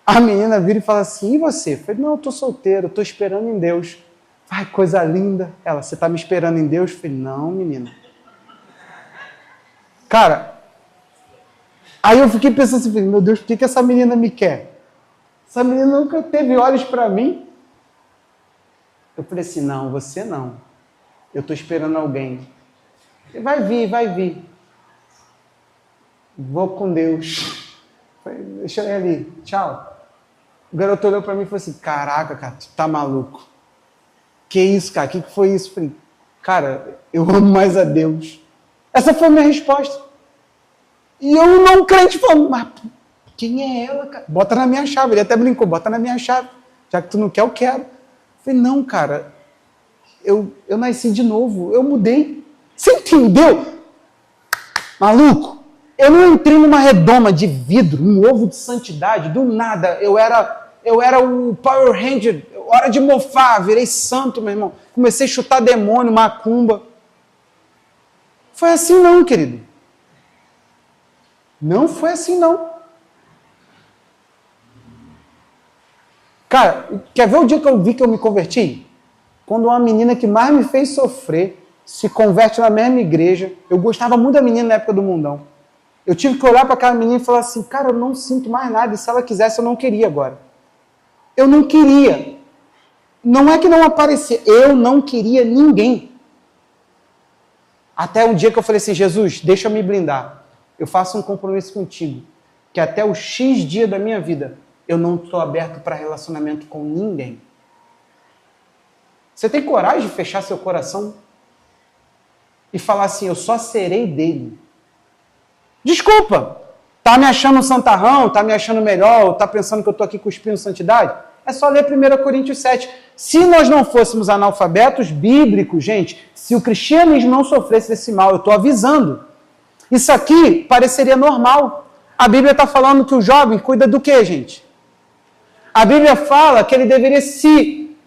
A: A menina vira e fala assim, e você? Eu falei, não, eu tô solteiro, tô esperando em Deus. Ai, coisa linda. Ela, você tá me esperando em Deus? Eu falei, não, menina. Cara, aí eu fiquei pensando assim, meu Deus, por que essa menina me quer? Essa menina nunca teve olhos para mim. Eu falei assim, não, você não. Eu estou esperando alguém. Vai vir. Vou com Deus. Falei, deixa eu ir ali, tchau. O garoto olhou para mim e falou assim, caraca, cara, tu tá maluco. Que isso, cara? Que foi isso? Eu falei, cara, eu amo mais a Deus. Essa foi a minha resposta. E eu não crente falando, mas quem é ela, cara? Bota na minha chave. Ele até brincou, bota na minha chave. Já que tu não quer, eu quero. Eu falei, não, cara, eu nasci de novo, eu mudei. Você entendeu? Maluco, eu não entrei numa redoma de vidro, um ovo de santidade, do nada. Eu era o Power Ranger, hora de mofar, virei santo, meu irmão. Comecei a chutar demônio, macumba. Foi assim não, querido. Não foi assim não. Cara, quer ver o dia que eu vi que eu me converti? Quando uma menina que mais me fez sofrer se converte na mesma igreja. Eu gostava muito da menina na época do mundão. Eu tive que olhar para aquela menina e falar assim, cara, eu não sinto mais nada. E se ela quisesse, eu não queria agora. Eu não queria. Não é que não aparecia. Eu não queria ninguém. Até um dia que eu falei assim, Jesus, deixa eu me blindar. Eu faço um compromisso contigo. Que até o X dia da minha vida, eu não estou aberto para relacionamento com ninguém. Você tem coragem de fechar seu coração e falar assim, eu só serei dele? Desculpa, tá me achando um santarrão, tá me achando melhor, tá pensando que eu tô aqui cuspindo santidade? É só ler 1 Coríntios 7. Se nós não fôssemos analfabetos bíblicos, gente, se o cristianismo não sofresse desse mal, eu estou avisando. Isso aqui pareceria normal. A Bíblia está falando que o jovem cuida do quê, gente? A Bíblia fala que ele deveria se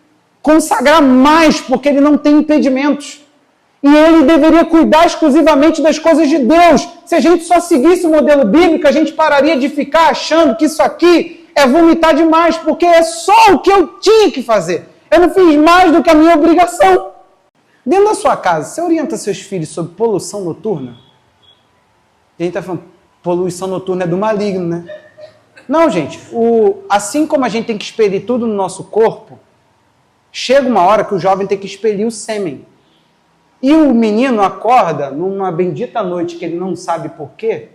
A: consagrar mais, porque ele não tem impedimentos. E ele deveria cuidar exclusivamente das coisas de Deus. Se a gente só seguisse o modelo bíblico, a gente pararia de ficar achando que isso aqui é vomitar demais, porque é só o que eu tinha que fazer. Eu não fiz mais do que a minha obrigação. Dentro da sua casa, você orienta seus filhos sobre poluição noturna? A gente está falando, poluição noturna é do maligno, né? Não, gente. Assim como a gente tem que expelir tudo no nosso corpo, chega uma hora que o jovem tem que expelir o sêmen. E o menino acorda numa bendita noite que ele não sabe por quê,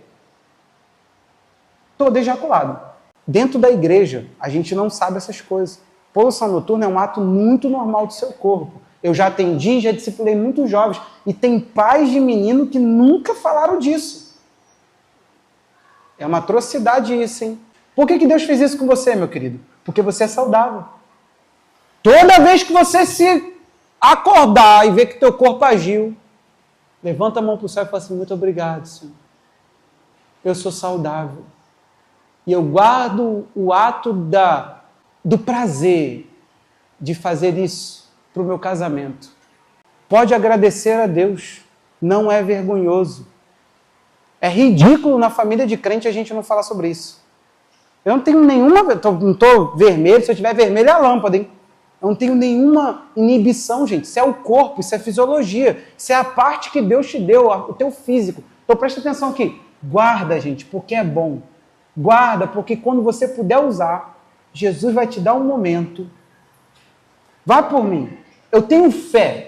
A: todo ejaculado. Dentro da igreja, a gente não sabe essas coisas. Poluição noturna é um ato muito normal do seu corpo. Eu já atendi, já discipulei muitos jovens. E tem pais de menino que nunca falaram disso. É uma atrocidade isso, hein? Por que Deus fez isso com você, meu querido? Porque você é saudável. Toda vez que você se acordar e ver que teu corpo agiu, levanta a mão para o céu e fala assim, muito obrigado, Senhor. Eu sou saudável. E eu guardo o ato do prazer de fazer isso para o meu casamento. Pode agradecer a Deus. Não é vergonhoso. É ridículo na família de crente a gente não falar sobre isso. Eu não tenho nenhuma... Não estou vermelho, se eu tiver vermelho é a lâmpada, hein? Eu não tenho nenhuma inibição, gente. Isso é o corpo, isso é fisiologia. Isso é a parte que Deus te deu, o teu físico. Então presta atenção aqui. Guarda, gente, porque é bom. Guarda, porque quando você puder usar, Jesus vai te dar um momento. Vá por mim. Eu tenho fé